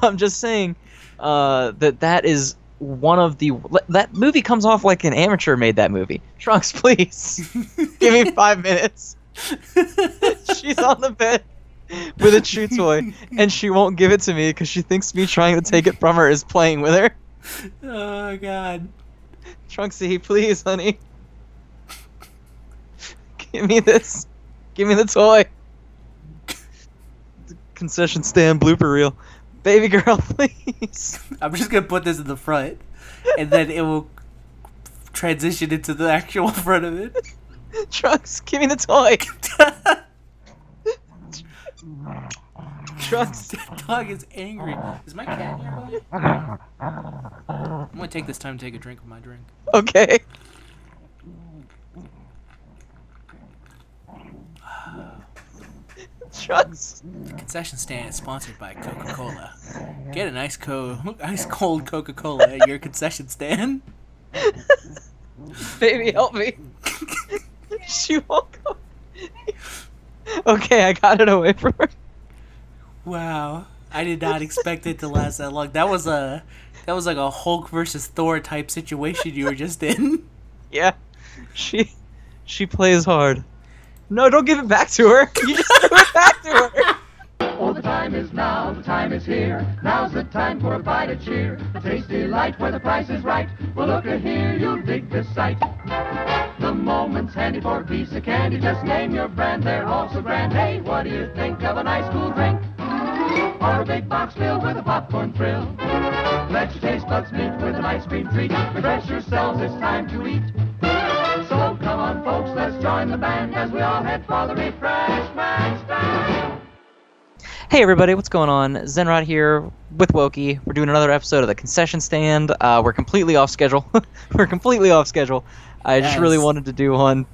I'm just saying that is one of the... That movie comes off like an amateur made that movie. Trunks, please. Give me 5 minutes. She's on the bed with a chew toy, and she won't give it to me because she thinks me trying to take it from her is playing with her. Oh, God. Trunksy, please, honey. Give me this. Give me the toy. The concession stand blooper reel. Baby girl, please. I'm just going to put this in the front, and then it will transition into the actual front of it. Trunks, give me the toy. Trunks. That dog is angry. Is my cat nearby? I'm going to take this time to take a drink of my drink. Okay. Trunks. Concession Stand is sponsored by Coca-Cola. Get an ice cold Coca-Cola at your concession stand. Baby, help me. She won't go. Okay, I got it away from her. Wow, I did not expect it to last that long. That was like a Hulk versus Thor type situation you were just in. Yeah, she plays hard. No, don't give it back to her. You just threw it back to her. Oh, the time is now, the time is here. Now's the time for a bite of cheer. A tasty light where the price is right. Well, look at here, you'll dig this sight. The moment's handy for a piece of candy. Just name your brand, they're all so grand. Hey, what do you think of a nice cool drink? Or a big box filled with a popcorn thrill? Let your taste buds meet with an ice cream treat. Refresh yourselves, it's time to eat. So come on, folks, let's join the band as we all head for the refreshment stand. Hey everybody, what's going on? Zenrotto here with Wokey. We're doing another episode of the Concession Stand. We're completely off schedule. We're completely off schedule. I just really wanted to do one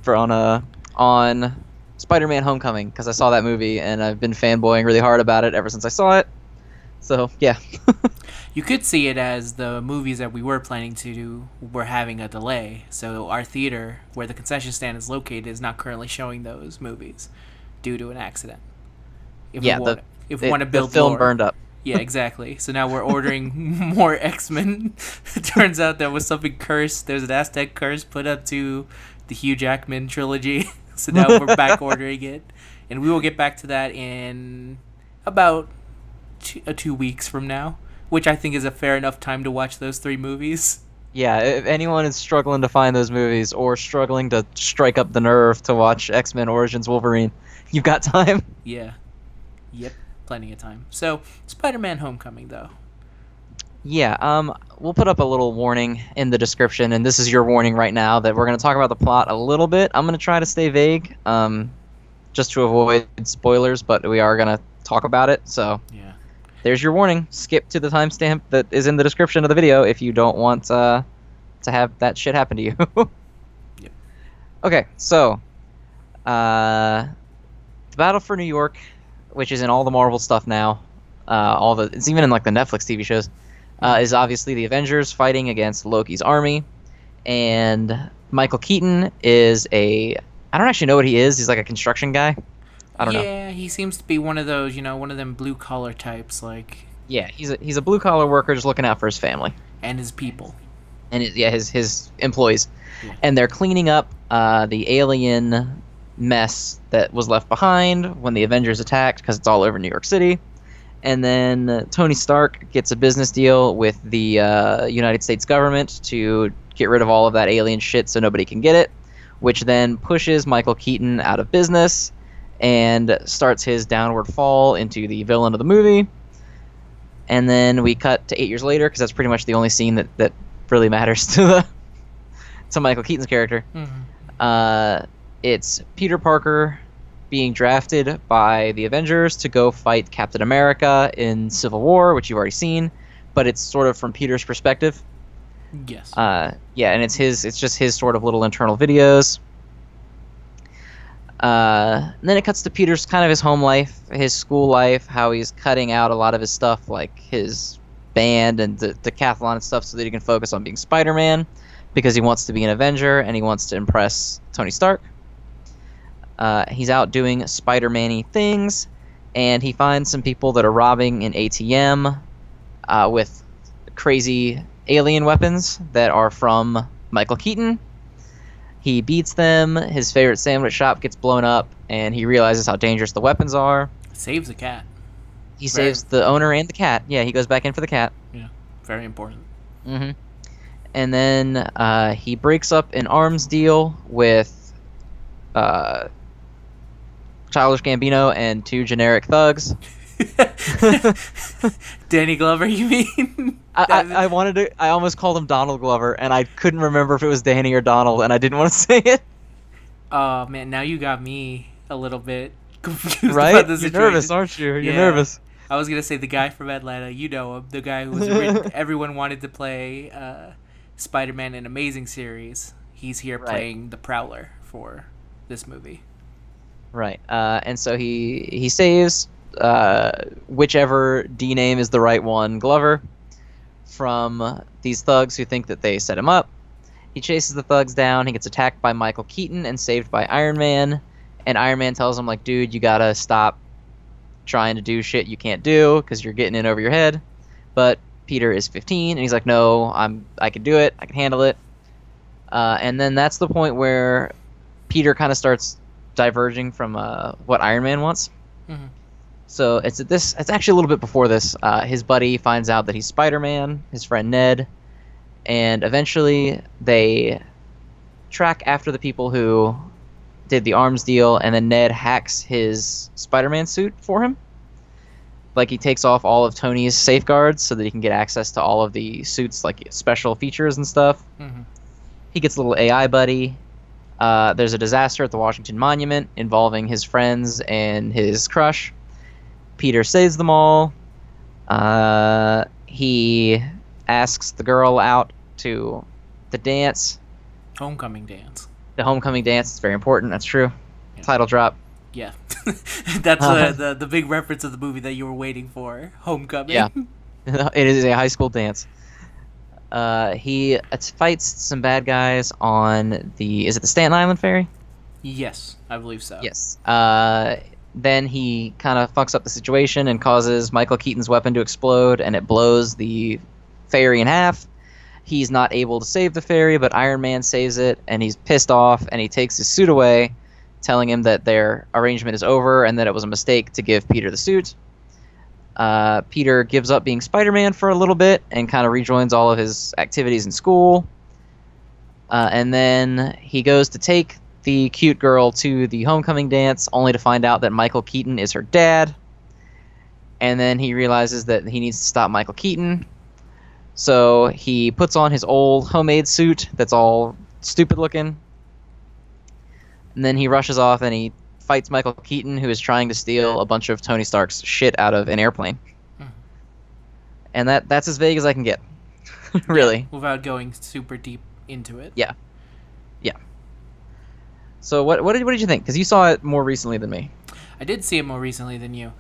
on Spider-Man: Homecoming because I saw that movie and I've been fanboying really hard about it ever since I saw it. So yeah. You could see it as the movies that we were planning to do were having a delay. So our theater, where the concession stand is located, is not currently showing those movies due to an accident. If we want to build the film lore. burned up. Yeah, exactly. So now we're ordering more X-Men. It turns out there was something cursed. There's an Aztec curse put up to the Hugh Jackman trilogy. So now we're back ordering it. And we will get back to that in about 2 weeks from now, which I think is a fair enough time to watch those 3 movies. Yeah, if anyone is struggling to find those movies or struggling to strike up the nerve to watch X-Men Origins Wolverine, you've got time. Yeah. Yep. Plenty of time. So, Spider-Man: Homecoming, though. Yeah, we'll put up a little warning in the description, and this is your warning right now, that we're going to talk about the plot a little bit. I'm going to try to stay vague, just to avoid spoilers, but we are going to talk about it, so yeah. There's your warning. Skip to the timestamp that is in the description of the video if you don't want to have that shit happen to you. Yep. Okay, so, the Battle for New York, which is in all the Marvel stuff now, it's even in like the Netflix TV shows, is obviously the Avengers fighting against Loki's army, and Michael Keaton is I don't actually know what he is. He's like a construction guy. I don't know. Yeah, he seems to be one of those, one of them blue collar types, like. Yeah, he's a blue collar worker just looking out for his family and his people, and his employees, yeah. And they're cleaning up the alien mess that was left behind when the Avengers attacked, because it's all over New York City. And then Tony Stark gets a business deal with the United States government to get rid of all of that alien shit so nobody can get it, which then pushes Michael Keaton out of business and starts his downward fall into the villain of the movie. And then we cut to 8 years later, because that's pretty much the only scene that really matters to Michael Keaton's character. Mm-hmm. It's Peter Parker being drafted by the Avengers to go fight Captain America in Civil War, which you've already seen, but it's sort of from Peter's perspective. Yes. Yeah, and it's just his sort of little internal videos. And then it cuts to Peter's kind of his home life, his school life, how he's cutting out a lot of his stuff, like his band and the decathlon and stuff, so that he can focus on being Spider-Man, because he wants to be an Avenger and he wants to impress Tony Stark. He's out doing Spider-Man-y things, and he finds some people that are robbing an ATM with crazy alien weapons that are from Michael Keaton. He beats them, his favorite sandwich shop gets blown up, and he realizes how dangerous the weapons are. Saves a cat. He saves the owner and the cat. Yeah, he goes back in for the cat. Yeah, very important. Mm-hmm. And then he breaks up an arms deal with Childish Gambino and 2 generic thugs. Danny Glover, you mean? I almost called him Donald Glover, and I couldn't remember if it was Danny or Donald, and I didn't want to say it. Oh man, now you got me a little bit confused right? about the You're situation. nervous, aren't you? You're nervous. I was gonna say the guy from Atlanta, you know him, the guy who was everyone wanted to play Spider-Man in Amazing series. He's here playing the Prowler for this movie. Right, and so he saves whichever D name is the right one, Glover, from these thugs who think that they set him up. He chases the thugs down. He gets attacked by Michael Keaton and saved by Iron Man. And Iron Man tells him, like, dude, you gotta stop trying to do shit you can't do because you're getting in over your head. But Peter is 15, and he's like, no, I can do it. I can handle it. And then that's the point where Peter kind of starts diverging from what Iron Man wants. Mm-hmm. So it's actually a little bit before this. His buddy finds out that he's Spider-Man, his friend Ned, and eventually they track after the people who did the arms deal, and then Ned hacks his Spider-Man suit for him. Like, he takes off all of Tony's safeguards so that he can get access to all of the suit's like special features and stuff. Mm-hmm. He gets a little AI buddy. There's a disaster at the Washington Monument involving his friends and his crush. Peter saves them all. He asks the girl out to the dance. Homecoming dance. The homecoming dance is very important. That's true. Yeah. Title drop. Yeah. That's the big reference of the movie that you were waiting for. Homecoming. Yeah. It is a high school dance. He fights some bad guys on is it the Staten Island ferry? Yes, I believe so. Yes. Then he kind of fucks up the situation and causes Michael Keaton's weapon to explode, and it blows the ferry in half. He's not able to save the ferry, but Iron Man saves it, and he's pissed off, and he takes his suit away, telling him that their arrangement is over and that it was a mistake to give Peter the suit. Peter gives up being Spider-Man for a little bit and kind of rejoins all of his activities in school. And then he goes to take the cute girl to the homecoming dance, only to find out that Michael Keaton is her dad. And then he realizes that he needs to stop Michael Keaton. So he puts on his old homemade suit that's all stupid looking. And then he rushes off and he fights Michael Keaton, who is trying to steal a bunch of Tony Stark's shit out of an airplane. And that's as vague as I can get. Really. Yeah, without going super deep into it. Yeah. Yeah. So what did you think? Because you saw it more recently than me. I did see it more recently than you.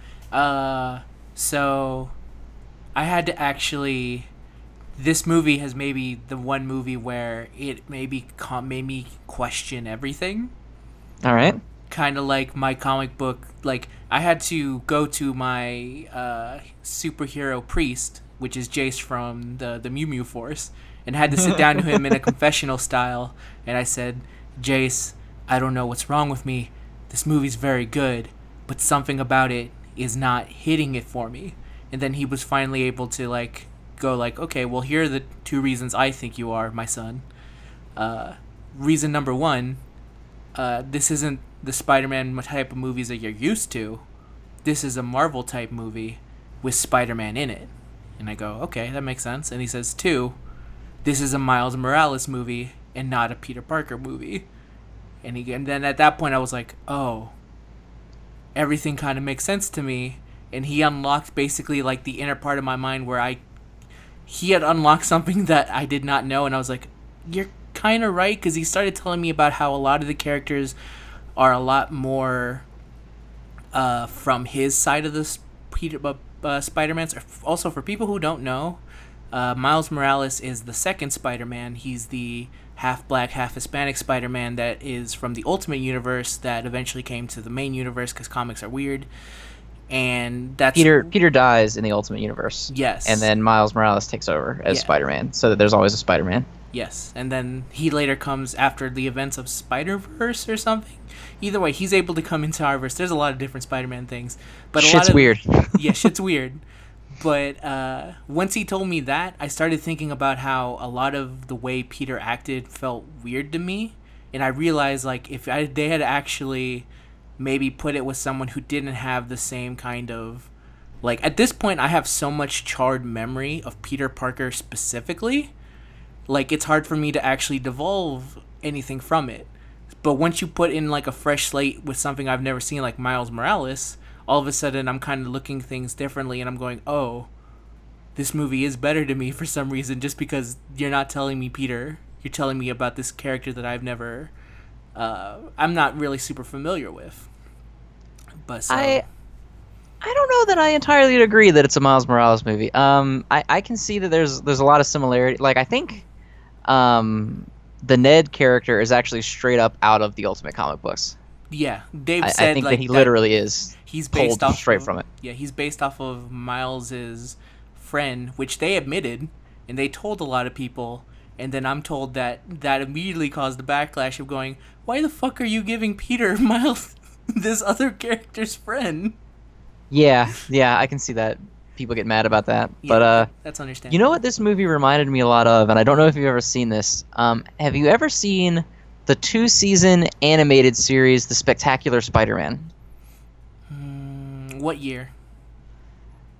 So I had to actually... This movie has maybe the one movie where it maybe made me question everything. All right. Kind of like my comic book. Like, I had to go to my superhero priest, which is Jace from the Mew Mew Force, and had to sit down to him in a confessional style. And I said, Jace, I don't know what's wrong with me. This movie's very good, but something about it is not hitting it for me. And then he was finally able to go okay, well, here are the 2 reasons I think you are my son. Reason number 1, this isn't the Spider-Man type of movies that you're used to. This is a Marvel type movie with Spider-Man in it. And I go, okay, that makes sense. And he says, 2, this is a Miles Morales movie and not a Peter Parker movie. And then at that point I was like, oh, everything kind of makes sense to me. And he unlocked basically like the inner part of my mind where he had unlocked something that I did not know. And I was like, you're kind of right, because he started telling me about how a lot of the characters are a lot more from his side of the Spider-Man. Also, for people who don't know, Miles Morales is the second Spider-Man. He's the half black, half Hispanic Spider-Man that is from the Ultimate Universe that eventually came to the main universe because comics are weird. and that's Peter dies in the Ultimate Universe. Yes. And then Miles Morales takes over as Yeah. Spider-Man, so that there's always a Spider-Man. Yes, and then he later comes after the events of Spider-Verse or something. Either way, he's able to come into our verse. There's a lot of different Spider-Man things, but Shit's weird. Yeah, shit's weird. But once he told me that, I started thinking about how a lot of the way Peter acted felt weird to me, and I realized like if they had actually maybe put it with someone who didn't have the same kind of like at this point I have so much charred memory of Peter Parker specifically. Like, it's hard for me to actually devolve anything from it. But once you put in, like, a fresh slate with something I've never seen, like Miles Morales, all of a sudden I'm kind of looking things differently, and I'm going, oh, this movie is better to me for some reason, just because you're not telling me Peter. You're telling me about this character that I've never... I'm not really super familiar with. But so... I don't know that I entirely agree that it's a Miles Morales movie. I can see that there's a lot of similarity. Like, I think the Ned character is actually straight up out of the Ultimate comic books. Yeah, Dave said I think like that he literally is he's pulled based off straight of, from it. Yeah, he's based off of Miles's friend, which they admitted, and they told a lot of people. And then I'm told that immediately caused the backlash of going, why the fuck are you giving Peter Miles this other character's friend? Yeah, I can see that. People get mad about that. Yeah, But that's understandable. you know what this movie reminded me a lot of, and I don't know if you've ever seen this. Have you ever seen the 2-season animated series, The Spectacular Spider-Man? What year?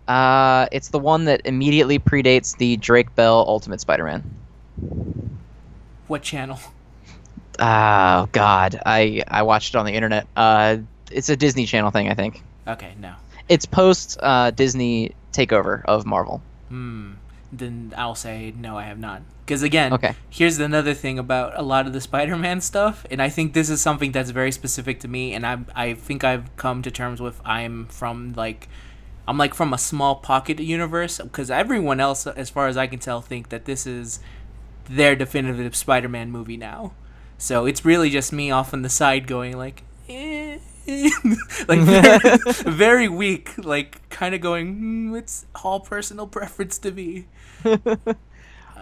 It's the one that immediately predates the Drake Bell Ultimate Spider-Man. What channel? Oh God, I watched it on the internet. It's a Disney Channel thing, I think. Okay, no. It's post Disney takeover of Marvel. Then I'll say no, I have not. Because again, Okay. Here's another thing about a lot of the Spider-Man stuff, and I think this is something that's very specific to me, and I think I've come to terms with I'm from a small pocket universe, because everyone else, as far as I can tell, think that this is their definitive Spider-Man movie now. So it's really just me off on the side going like, like very, very weak, like kind of going, it's all personal preference to me.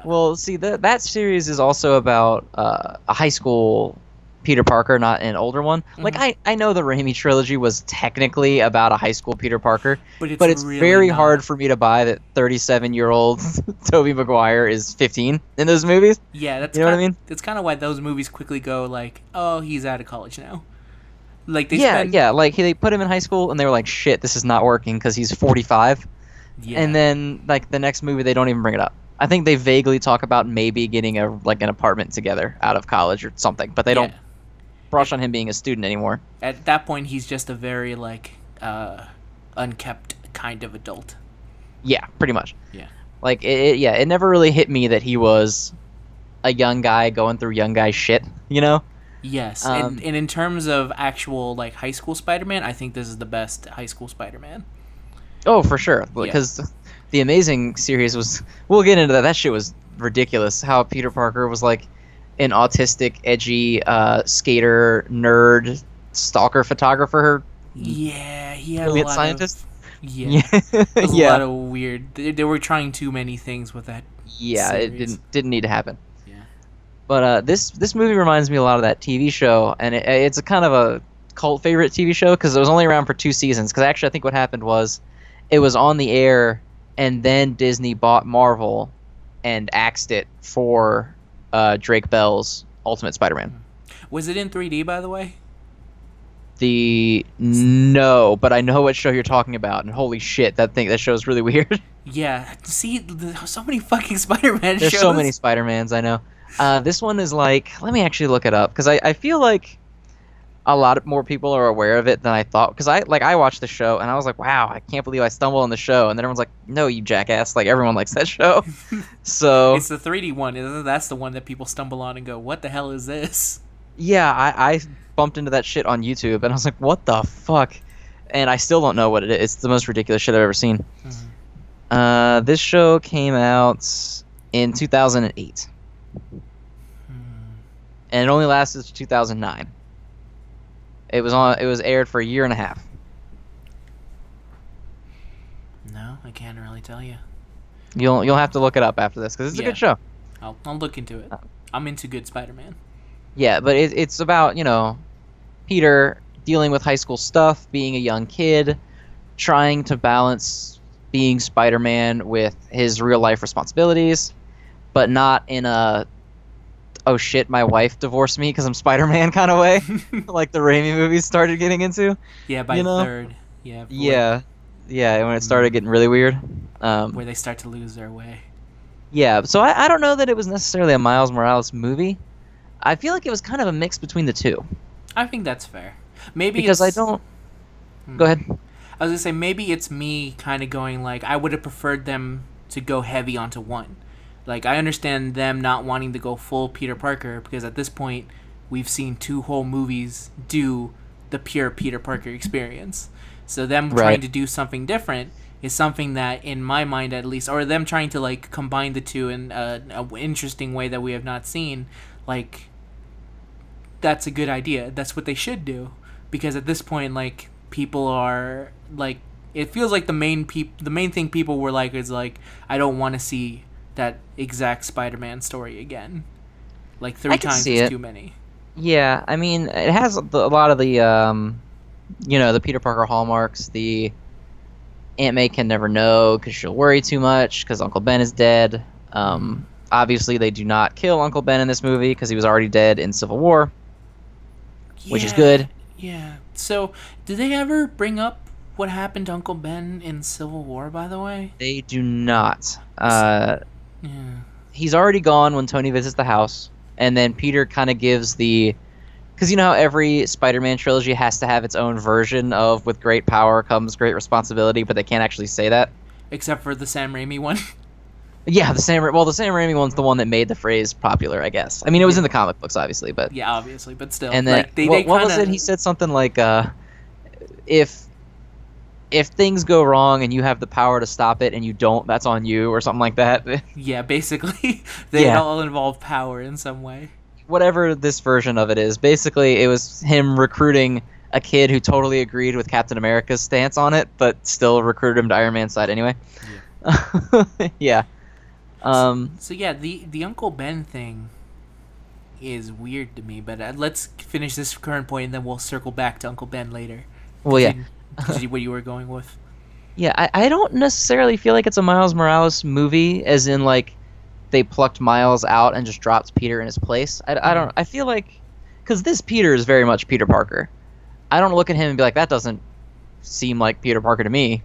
Well, see, that series is also about a high school Peter Parker, not an older one. Mm-hmm. Like, I know the Raimi trilogy was technically about a high school Peter Parker, but it's really very not. hard for me to buy that 37-year-old Tobey Maguire is 15 in those movies. Yeah, that's You know what I mean? That's kind of why those movies quickly go like, oh, he's out of college now. Like Like they put him in high school and they were like, shit, this is not working because he's 45. Yeah. And then like the next movie they don't even bring it up. I think they vaguely talk about maybe getting an apartment together out of college or something, but they don't brush on him being a student anymore. At that point, he's just a very like unkept kind of adult. Yeah, pretty much. Yeah. Like it never really hit me that he was a young guy going through young guy shit, you know? Yes, and in terms of actual like high school Spider-Man, I think this is the best high school Spider-Man. Oh, for sure. Because the Amazing series was... We'll get into that. That shit was ridiculous. How Peter Parker was like an autistic, edgy skater, nerd, stalker photographer. Yeah, he had Brilliant a lot scientist. of... Yeah. There was Yeah. a lot of weird... They were trying too many things with that Yeah, series. it didn't need to happen. Yeah. But this movie reminds me a lot of that TV show, and it's a kind of a cult favorite TV show because it was only around for 2 seasons. Because actually, I think what happened was it was on the air, and then Disney bought Marvel and axed it for Drake Bell's Ultimate Spider-Man. Was it in 3D, by the way? No, but I know what show you're talking about, and holy shit, that show is really weird. Yeah. See, there's so many fucking Spider-Man shows. There's so many Spider-Mans, I know. This one is like, let me actually look it up, because I feel like a lot more people are aware of it than I thought. Because I watched the show, and I was like, wow, I can't believe I stumbled on the show. And then everyone's like, no, you jackass. Like, everyone likes that show. So It's the 3D one. That's the one that people stumble on and go, what the hell is this? yeah, I bumped into that shit on YouTube, and I was like, what the fuck? And I still don't know what it is. It's the most ridiculous shit I've ever seen. Mm-hmm. This show came out in 2008. And it only lasted to 2009. It was aired for a year and a half. I can't really tell you. You'll have to look it up after this because it's a good show. I'll look into it. I'm into good Spider-Man. Yeah, but it's about, Peter dealing with high school stuff, being a young kid, trying to balance being Spider-Man with his real life responsibilities, but not in a oh shit, my wife divorced me because I'm Spider-Man kind of way, like the Raimi movies started getting into. Yeah, by third. Yeah. Yeah, when it started getting really weird. Where they start to lose their way. Yeah, so I don't know that it was necessarily a Miles Morales movie. I feel like it was kind of a mix between the two. I think that's fair. Maybe because I don't... Go ahead. I was going to say, maybe it's me kind of going like, I would have preferred them to go heavy onto one. Like, I understand them not wanting to go full Peter Parker, because at this point, we've seen 2 whole movies do the pure Peter Parker experience. So them trying to do something different is something that, in my mind at least, or them trying to, like, combine the two in an interesting way that we have not seen, like, that's a good idea. That's what they should do. Because at this point, like, people are, like, it feels like the main thing people were like is, like, I don't want to see that exact Spider-Man story again. Like, 3 times is too many. Yeah, I mean, it has a lot of the, the Peter Parker hallmarks. The Aunt May can never know because she'll worry too much because Uncle Ben is dead. Obviously, they do not kill Uncle Ben in this movie because he was already dead in Civil War, which is good. Yeah. So, did they ever bring up what happened to Uncle Ben in Civil War, by the way? They do not. He's already gone when Tony visits the house, and then Peter kind of gives the... Because you know how every Spider-Man trilogy has to have its own version of with great power comes great responsibility, but they can't actually say that? Except for the Sam Raimi one. Yeah, the Sam Raimi one's the one that made the phrase popular, I guess. I mean, it was in the comic books, obviously, but... Yeah, obviously, but still. And then, like, what was it? He said something like, if things go wrong and you have the power to stop it and you don't, that's on you, or something like that. Yeah, basically. They all involve power in some way. Whatever this version of it is, basically it was him recruiting a kid who totally agreed with Captain America's stance on it, but still recruited him to Iron Man's side anyway. Yeah. So yeah, the Uncle Ben thing is weird to me, but let's finish this current point and then we'll circle back to Uncle Ben later. Well, yeah. What you were going with. Yeah, I don't necessarily feel like it's a Miles Morales movie, as in, like, they plucked Miles out and just dropped Peter in his place. I feel like... Because this Peter is very much Peter Parker. I don't look at him and be like, that doesn't seem like Peter Parker to me.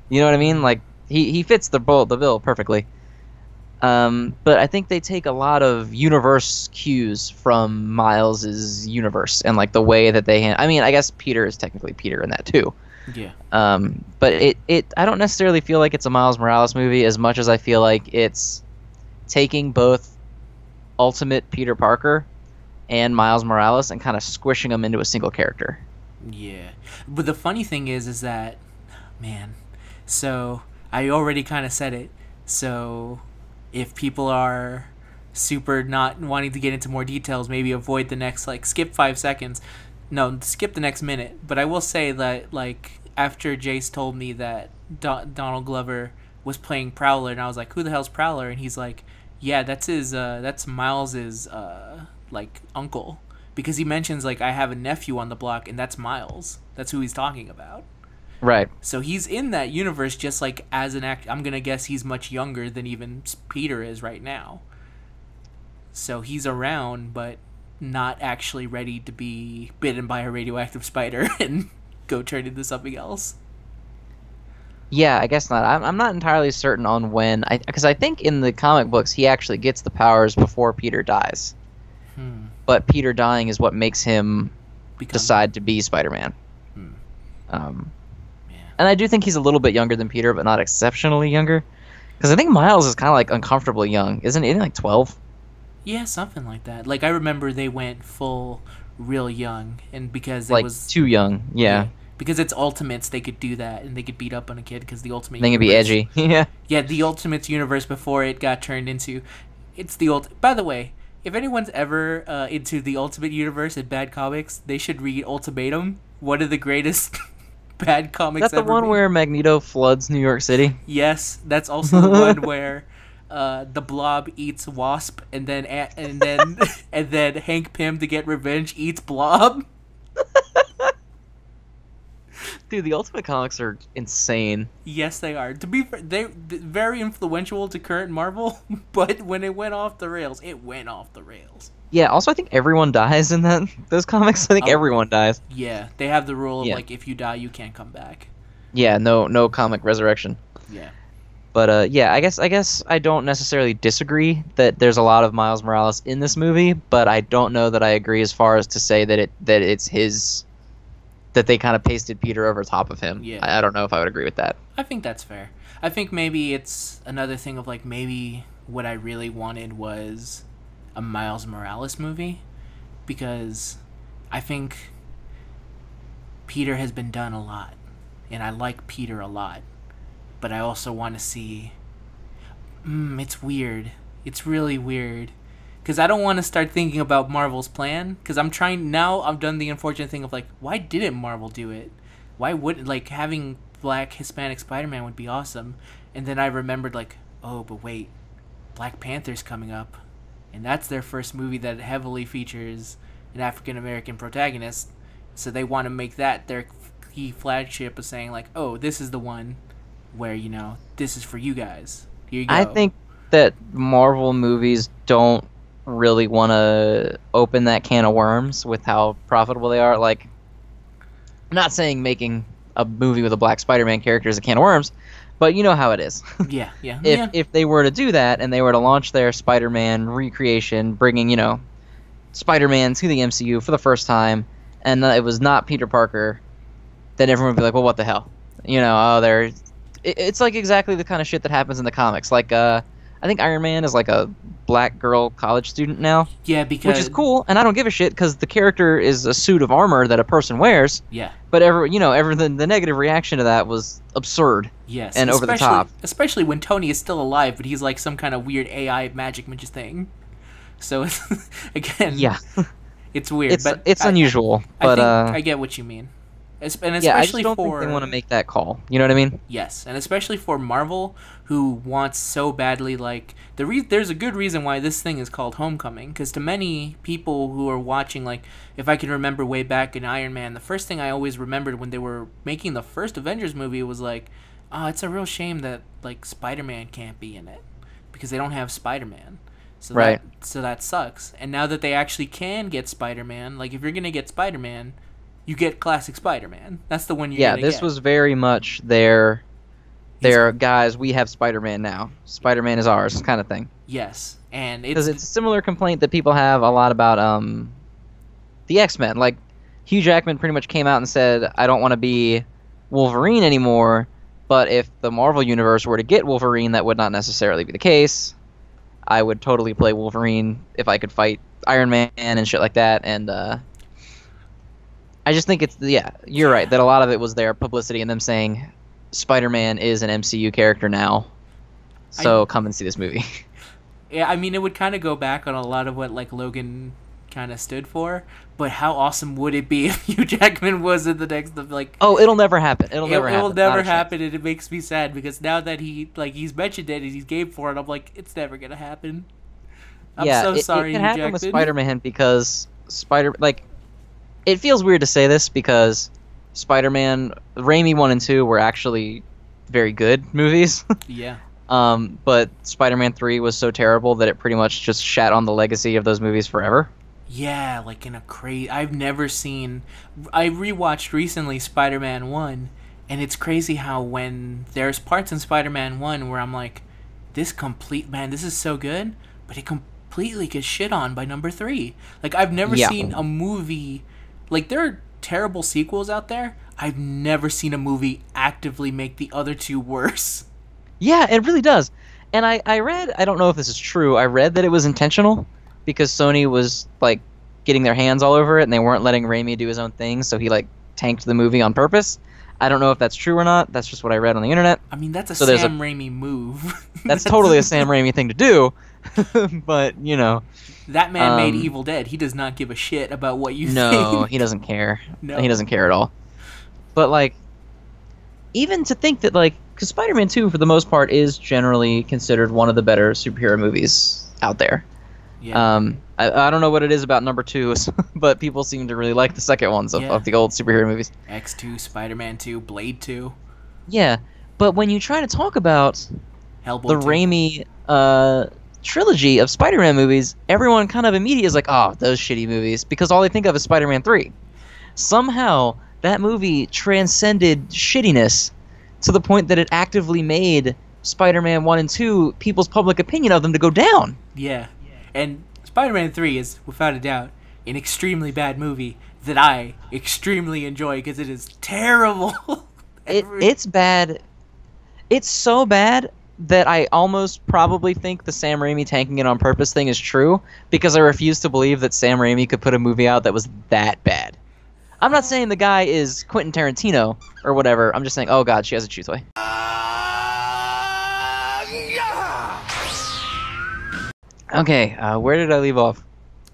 You know what I mean? Like, he fits the bill perfectly. But I think they take a lot of universe cues from Miles's universe and like the way that they I mean, I guess Peter is technically Peter in that too. Yeah. But I don't necessarily feel like it's a Miles Morales movie as much as I feel like it's taking both Ultimate Peter Parker and Miles Morales and kind of squishing them into a single character. Yeah. But the funny thing is that, man, so I already kind of said it. So if people are super not wanting to get into more details, maybe avoid the next, like, skip 5 seconds. No, skip the next minute. But I will say that, like, after Jace told me that Donald Glover was playing Prowler, and I was like, who the hell's Prowler? And he's like, yeah, that's Miles's, like, uncle. Because he mentions, like, I have a nephew on the block, and that's Miles. That's who he's talking about. Right. So he's in that universe just like as an actor. I'm going to guess he's much younger than even Peter is right now. So he's around, but not actually ready to be bitten by a radioactive spider and go turn into something else. Yeah, I guess not. I'm not entirely certain on when. Because I think in the comic books he actually gets the powers before Peter dies. But Peter dying is what makes him decide to be Spider-Man. And I do think he's a little bit younger than Peter, but not exceptionally younger. Because I think Miles is kind of like uncomfortably young. Isn't he like 12? Yeah, something like that. Like, I remember they went full real young. And because like, it was... too young, yeah. Because it's Ultimates, they could do that. And they could beat up on a kid because the Ultimate They could be edgy. Yeah. Yeah, the Ultimates universe before it got turned into... It's the By the way, if anyone's ever into the Ultimate universe in bad comics, they should read Ultimatum. One of the greatest... bad Is comics that the ever one made. where Magneto floods New York City? Yes, that's also the one where the Blob eats Wasp, and then and then Hank Pym, to get revenge, eats Blob. Dude, the Ultimate Comics are insane. Yes, they are. To be fair, they're very influential to current Marvel, but when it went off the rails, it went off the rails. Yeah, also I think everyone dies in those comics. I think Oh. everyone dies. Yeah, they have the rule of Yeah. like, if you die, you can't come back. Yeah, no comic resurrection. Yeah. But yeah, I guess I don't necessarily disagree that there's a lot of Miles Morales in this movie, but I don't know that I agree as far as to say that it's his, that they kind of pasted Peter over top of him. Yeah. I don't know if I would agree with that. I think that's fair. I think maybe it's another thing of like, maybe what I really wanted was a Miles Morales movie, because I think Peter has been done a lot, and I like Peter a lot, but I also want to see. It's weird. It's really weird, because I don't want to start thinking about Marvel's plan. Because I'm trying now. I've done the unfortunate thing of like, why didn't Marvel do it? Why would, like, having Black Hispanic Spider-Man would be awesome? And then I remembered like, oh, but wait, Black Panther's coming up, and that's their first movie that heavily features an African American protagonist. So they want to make that their key flagship of saying like, oh, this is the one where, you know, this is for you guys. Here you go. I think that Marvel movies don't really want to open that can of worms with how profitable they are. Like, I'm not saying making a movie with a Black Spider-Man character is a can of worms, but you know how it is. Yeah. If they were to do that and they were to launch their Spider-Man recreation, bringing, you know, Spider-Man to the MCU for the first time, and it was not Peter Parker, then everyone would be like, well, what the hell? You know, it's like exactly the kind of shit that happens in the comics. Like, I think Iron Man is like a black girl college student now. Yeah, because Which is cool, and I don't give a shit because the character is a suit of armor that a person wears. Yeah. But the negative reaction to that was absurd. Yes. And over the top. Especially when Tony is still alive, but he's like some kind of weird AI magic thing. So it's, again, Yeah. it's weird. It's unusual, but I get what you mean. And especially yeah, I just don't for think they want to make that call. You know what I mean? yes, and especially for Marvel, who wants so badly, like there's a good reason why this thing is called Homecoming, because to many people who are watching, like, if I can remember way back in Iron Man, the first thing I always remembered when they were making the first Avengers movie was like, oh, it's a real shame that like Spider-Man can't be in it because they don't have Spider-Man. So Right. So that sucks. And now that they actually can get Spider-Man, like if you're gonna get Spider-Man, you get classic Spider-Man. That's the one you're gonna get. This was very much their guys, we have Spider-Man now. Spider-Man is ours kind of thing. Yes, and Because it's a similar complaint that people have a lot about the X-Men. Like, Hugh Jackman pretty much came out and said, I don't want to be Wolverine anymore, but if the Marvel Universe were to get Wolverine, that would not necessarily be the case. I would totally play Wolverine if I could fight Iron Man and shit like that, and I just think you're right, that a lot of it was their publicity and them saying Spider-Man is an MCU character now, so come and see this movie. Yeah, I mean, it would kind of go back on a lot of what like Logan kind of stood for, but how awesome would it be if Hugh Jackman was in the next like? Oh, it'll never happen. It'll never happen. It'll never happen, and it makes me sad because now that he's mentioned it and he's game for it, I'm like, it's never gonna happen. I'm so sorry, it can Hugh happen Jackman. with Spider-Man because it feels weird to say this because Spider-Man, Raimi 1 and 2 were actually very good movies. Yeah. But Spider-Man 3 was so terrible that it pretty much just shat on the legacy of those movies forever. Yeah, like in a crazy. I rewatched recently Spider-Man 1, and it's crazy how when there's parts in Spider-Man 1 where I'm like, this is so good, but it completely gets shit on by number 3. Like, I've never seen a movie. Like, there are terrible sequels out there. I've never seen a movie actively make the other two worse. Yeah, it really does. And I read, I don't know if this is true, I read that it was intentional because Sony was, like, getting their hands all over it and they weren't letting Raimi do his own thing, so he, like, tanked the movie on purpose. I don't know if that's true or not. That's just what I read on the internet. I mean, that's Sam Raimi move. That's totally a Sam Raimi thing to do, but, you know. That man made Evil Dead. He does not give a shit about what you think. No, he doesn't care. No. He doesn't care at all. But, like, even to think that, like, because Spider-Man 2, for the most part, is generally considered one of the better superhero movies out there. Yeah. I don't know what it is about number 2, but people seem to really like the second ones of the old superhero movies. X2, Spider-Man 2, Blade 2. Yeah, but when you try to talk about Hellboy the 2. Raimi trilogy of Spider-Man movies, everyone kind of immediately is like, oh, those shitty movies, because all they think of is Spider-Man 3. Somehow, that movie transcended shittiness to the point that it actively made Spider-Man 1 and 2, people's public opinion of them, to go down. Yeah. And Spider-Man 3 is, without a doubt, an extremely bad movie that I extremely enjoy because it is terrible. It's bad. It's so bad that I almost probably think the Sam Raimi tanking it on purpose thing is true, because I refuse to believe that Sam Raimi could put a movie out that was that bad. I'm not saying the guy is Quentin Tarantino or whatever. I'm just saying, oh god, she has a chew toy. Okay, where did I leave off?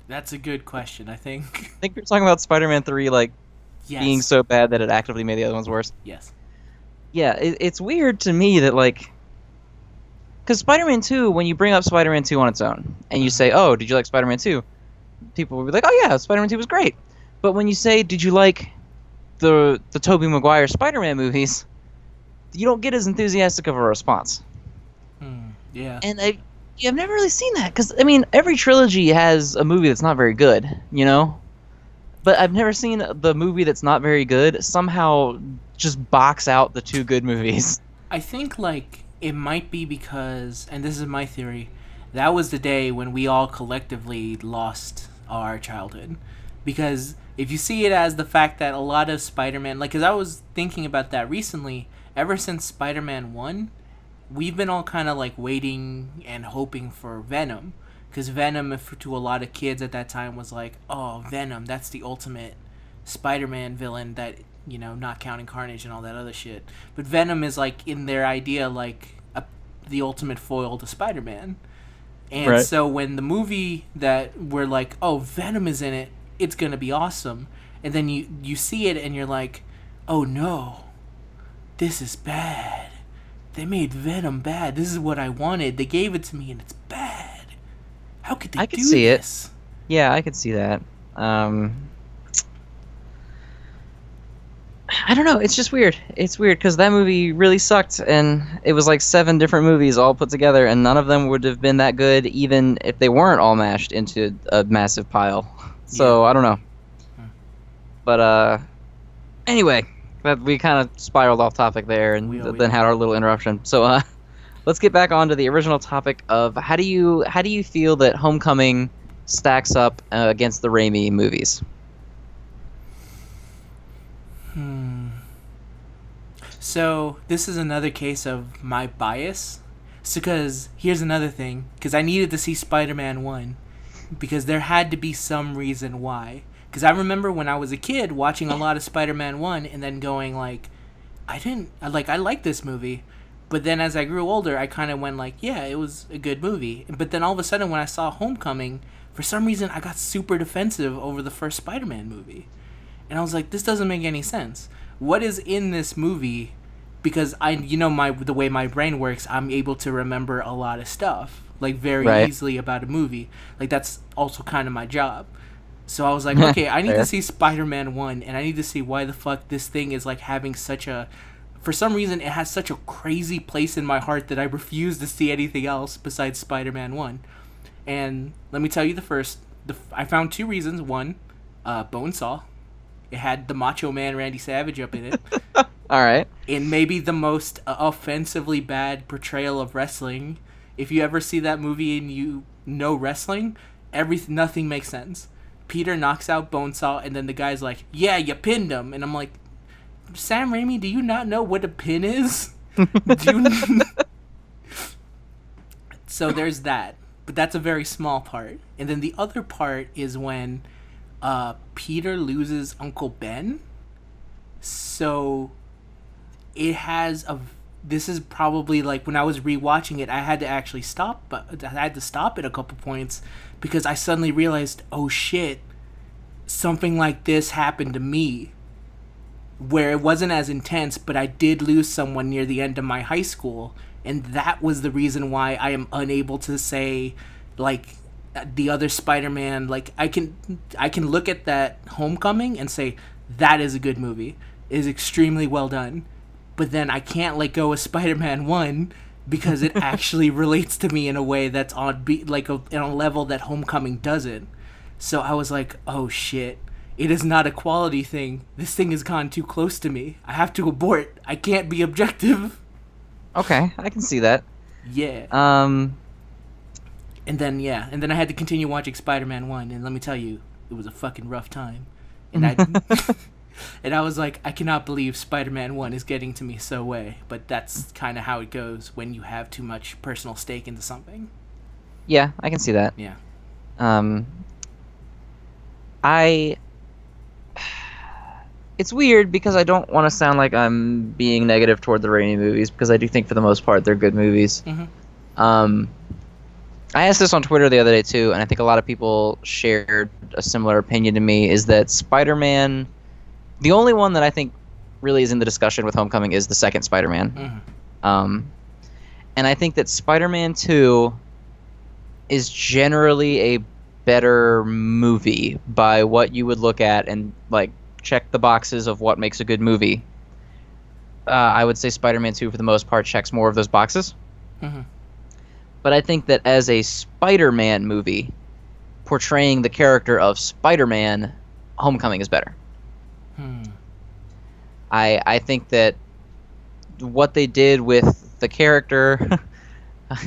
That's a good question, I think. I think we were talking about Spider-Man 3, like, Yes. being so bad that it actively made the other ones worse. Yes. Yeah, it's weird to me that, like... Because Spider-Man 2, when you bring up Spider-Man 2 on its own, and you say, oh, did you like Spider-Man 2? People will be like, oh yeah, Spider-Man 2 was great. But when you say, did you like the Tobey Maguire Spider-Man movies, you don't get as enthusiastic of a response. Yeah. And I've never really seen that, because, I mean, every trilogy has a movie that's not very good, you know? But I've never seen the movie that's not very good somehow just box out the two good movies. I think, like, it might be because, and this is my theory, that was the day when we all collectively lost our childhood. Because if you see it as the fact that a lot of Spider-Man, like, because I was thinking about that recently, ever since Spider-Man 1, we've been all kind of, like, waiting and hoping for Venom. Because Venom, to a lot of kids at that time, was like, oh, Venom, that's the ultimate Spider-Man villain that, you know, not counting Carnage and all that other shit. But Venom is, like, in their idea, like, the ultimate foil to Spider-Man. And right. So when the movie that we're like, oh, Venom is in it, it's going to be awesome. And then you see it and you're like, oh, no, this is bad. They made Venom bad. This is what I wanted. They gave it to me and it's bad. How could they do this? Yeah, I could see that. I don't know. It's just weird. It's weird because that movie really sucked, and it was like 7 different movies all put together, and none of them would have been that good even if they weren't all mashed into a massive pile. So, yeah. I don't know. But, anyway, we kind of spiraled off topic there and then had our little interruption. So, let's get back onto the original topic of how do you feel that Homecoming stacks up against the Raimi movies? So this is another case of my bias. So, because here's another thing, because I needed to see Spider-Man 1 because there had to be some reason why. Because I remember when I was a kid watching a lot of Spider-Man 1 and then going like, I like this movie. But then as I grew older, I kind of went like, yeah, it was a good movie. But then all of a sudden when I saw Homecoming, for some reason I got super defensive over the first Spider-Man movie. And I was like, this doesn't make any sense. What is in this movie? Because the way my brain works, I'm able to remember a lot of stuff, like very easily about a movie. Like that's also kind of my job. So I was like, okay, I need to see Spider-Man 1, and I need to see why the fuck this thing is like having such a... For some reason, it has such a crazy place in my heart that I refuse to see anything else besides Spider-Man 1. And let me tell you I found 2 reasons. One, Bonesaw. It had the Macho Man Randy Savage up in it. All right. And maybe the most offensively bad portrayal of wrestling. If you ever see that movie and you know wrestling, nothing makes sense. Peter knocks out Bonesaw, and then the guy's like, yeah, you pinned him. And I'm like, Sam Raimi, do you not know what a pin is? So there's that. But that's a very small part. And then the other part is when Peter loses Uncle Ben. So it has this is probably like when I was rewatching it, I had to actually stop, but I had to stop at a couple points because I suddenly realized, oh shit, something like this happened to me. where it wasn't as intense, but I did lose someone near the end of my high school, and that was the reason why I am unable to say, like, the other Spider-Man. Like, I can look at that Homecoming and say that is a good movie. It is extremely well done, but then I can't let go of Spider-Man 1 because it actually relates to me in a way that's on on a level that Homecoming doesn't. So I was like, oh shit. It is not a quality thing. This thing has gone too close to me. I have to abort. I can't be objective. Okay, I can see that. Yeah. And then I had to continue watching Spider-Man 1, and let me tell you, it was a fucking rough time. And I was like, I cannot believe Spider-Man 1 is getting to me so way. But that's kind of how it goes when you have too much personal stake into something. Yeah, I can see that. Yeah. It's weird because I don't want to sound like I'm being negative toward the Raimi movies, because I do think for the most part they're good movies. Mm-hmm. I asked this on Twitter the other day too, and I think a lot of people shared a similar opinion to me, is that Spider-Man, the only one that I think really is in the discussion with Homecoming is the second Spider-Man. Mm-hmm. And I think that Spider-Man 2 is generally a better movie by what you would look at and like check the boxes of what makes a good movie. I would say Spider-Man 2 for the most part checks more of those boxes. Mm-hmm. But I think that as a Spider-Man movie portraying the character of Spider-Man, Homecoming is better. I think that what they did with the character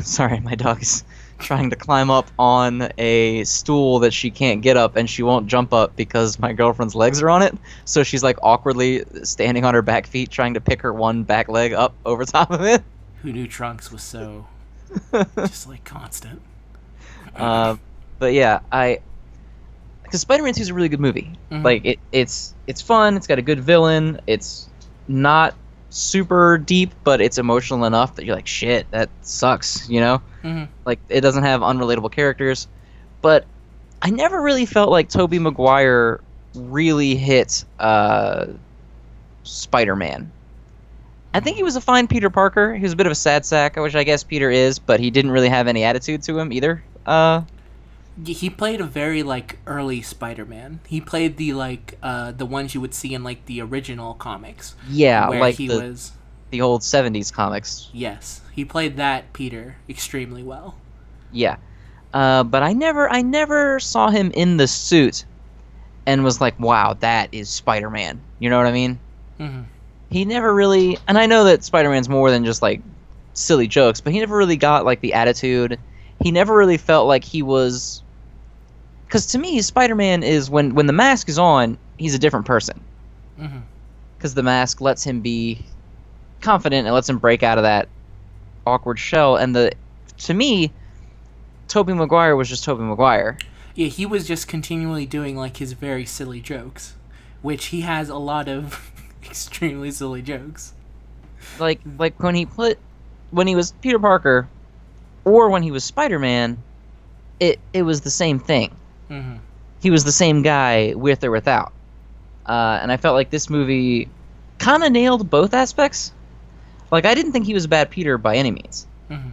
sorry, my dog is trying to climb up on a stool that she can't get up, and she won't jump up because my girlfriend's legs are on it. So she's like awkwardly standing on her back feet trying to pick her one back leg up over top of it. Who knew Trunks was so just like constant? But yeah, because Spider-Man 2 is a really good movie. Mm-hmm. Like it's fun. It's got a good villain. It's not super deep, but it's emotional enough that you're like, shit, that sucks, you know? Mm-hmm. Like, it doesn't have unrelatable characters. But I never really felt like Tobey Maguire really hit Spider-Man. I think he was a fine Peter Parker. He was a bit of a sad sack, which I guess Peter is, but he didn't really have any attitude to him either. He played a very like early Spider-Man. He played the the ones you would see in like the original comics. Yeah, where like he was the old 70s comics. Yes, he played that Peter extremely well. Yeah, but I never saw him in the suit and was like, wow, that is Spider-Man. You know what I mean? Mm-hmm. He never really, and I know that Spider-Man's more than just like silly jokes, but he never really got like the attitude. He never really felt like he was. Because to me, Spider-Man is when the mask is on, he's a different person. Because the mask lets him be confident and lets him break out of that awkward shell. And to me, Tobey Maguire was just Tobey Maguire. Yeah, he was just continually doing like his very silly jokes, which he has a lot of extremely silly jokes. Like when he was Peter Parker, or when he was Spider-Man, it was the same thing. Mm-hmm. He was the same guy with or without. And I felt like this movie kind of nailed both aspects. Like, I didn't think he was a bad Peter by any means. Mm-hmm.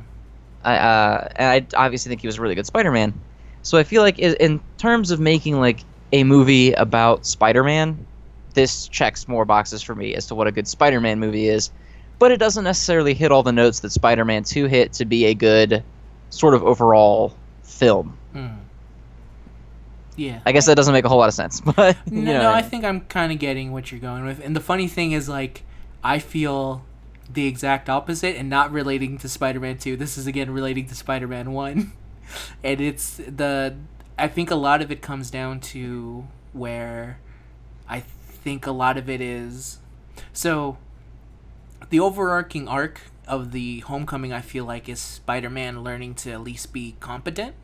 And I obviously think he was a really good Spider-Man. So I feel like in terms of making like a movie about Spider-Man, this checks more boxes for me as to what a good Spider-Man movie is. But it doesn't necessarily hit all the notes that Spider-Man 2 hit to be a good sort of overall film. Mm. Yeah. I guess that doesn't make a whole lot of sense, but no, I think I'm kind of getting what you're going with. And the funny thing is, like, I feel the exact opposite, and not relating to Spider-Man 2. This is again relating to Spider-Man 1, and I think a lot of it comes down to where I think a lot of it is so. The overarching arc of the Homecoming, I feel like, is Spider-Man learning to at least be competent.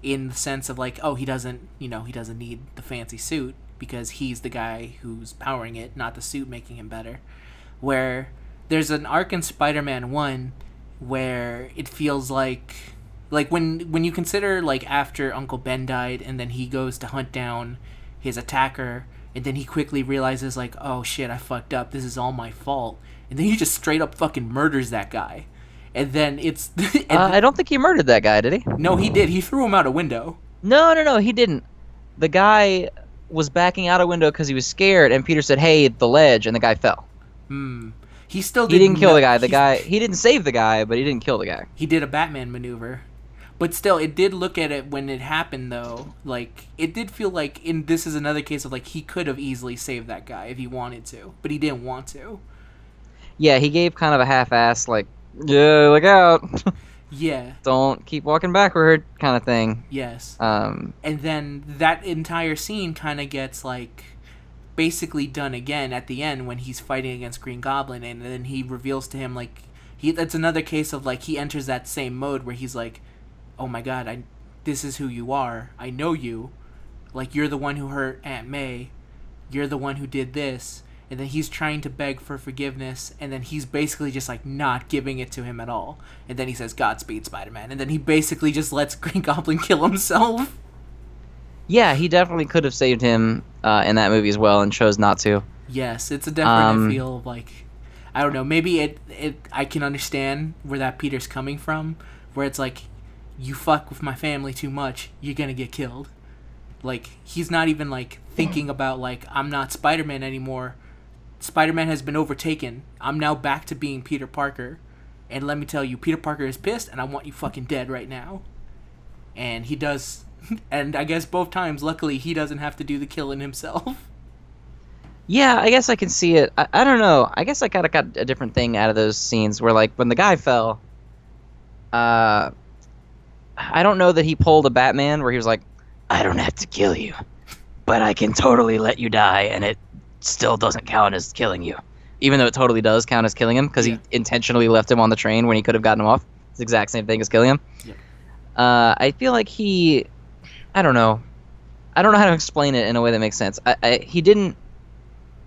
In the sense of like, oh, he doesn't need the fancy suit because he's the guy who's powering it, not the suit making him better. Where there's an arc in Spider-Man 1 where it feels like when you consider like after Uncle Ben died and then he goes to hunt down his attacker and then he quickly realizes like, oh shit, I fucked up. This is all my fault. And then he just straight up fucking murders that guy. And then it's I don't think he murdered that guy, did he? no, he did. He threw him out a window. No, he didn't. The guy was backing out a window because he was scared, and Peter said, "Hey, the ledge," and the guy fell. He still He didn't kill the guy. He didn't save the guy, but he didn't kill the guy. He did a Batman maneuver. But still, it did look at it when it happened, though. Like, it did feel like, this is another case of, like, he could have easily saved that guy if he wanted to. But he didn't want to. Yeah, he gave kind of a half-ass, like, yeah, look out. Yeah. Don't keep walking backward kind of thing. Yes. And then that entire scene kind of gets, like, basically done again at the end when he's fighting against Green Goblin. And then he reveals to him, like, that's another case of, like, he enters that same mode where he's like, oh my god, this is who you are. I know you. Like, you're the one who hurt Aunt May. You're the one who did this. And then he's trying to beg for forgiveness, and then he's basically just, like, not giving it to him at all. And then he says, Godspeed, Spider-Man. And then he basically just lets Green Goblin kill himself. Yeah, he definitely could have saved him in that movie as well and chose not to. Yes, it's a definite feel of, like, I don't know, maybe I can understand where that Peter's coming from, where it's like, you fuck with my family too much, you're gonna get killed. Like, he's not even, like, thinking about, like, I'm not Spider-Man anymore. Spider-Man has been overtaken. I'm now back to being Peter Parker. And let me tell you, Peter Parker is pissed, and I want you fucking dead right now. And he does. And I guess both times, luckily, he doesn't have to do the killing himself. Yeah, I guess I can see it. I don't know. I guess I kind of got a different thing out of those scenes where, like, when the guy fell, I don't know that he pulled a Batman where he was like, I don't have to kill you, but I can totally let you die, and it still doesn't count as killing you. Even though it totally does count as killing him, because he intentionally left him on the train when he could have gotten him off. It's the exact same thing as killing him. Yeah. I feel like I don't know. I don't know how to explain it in a way that makes sense. He didn't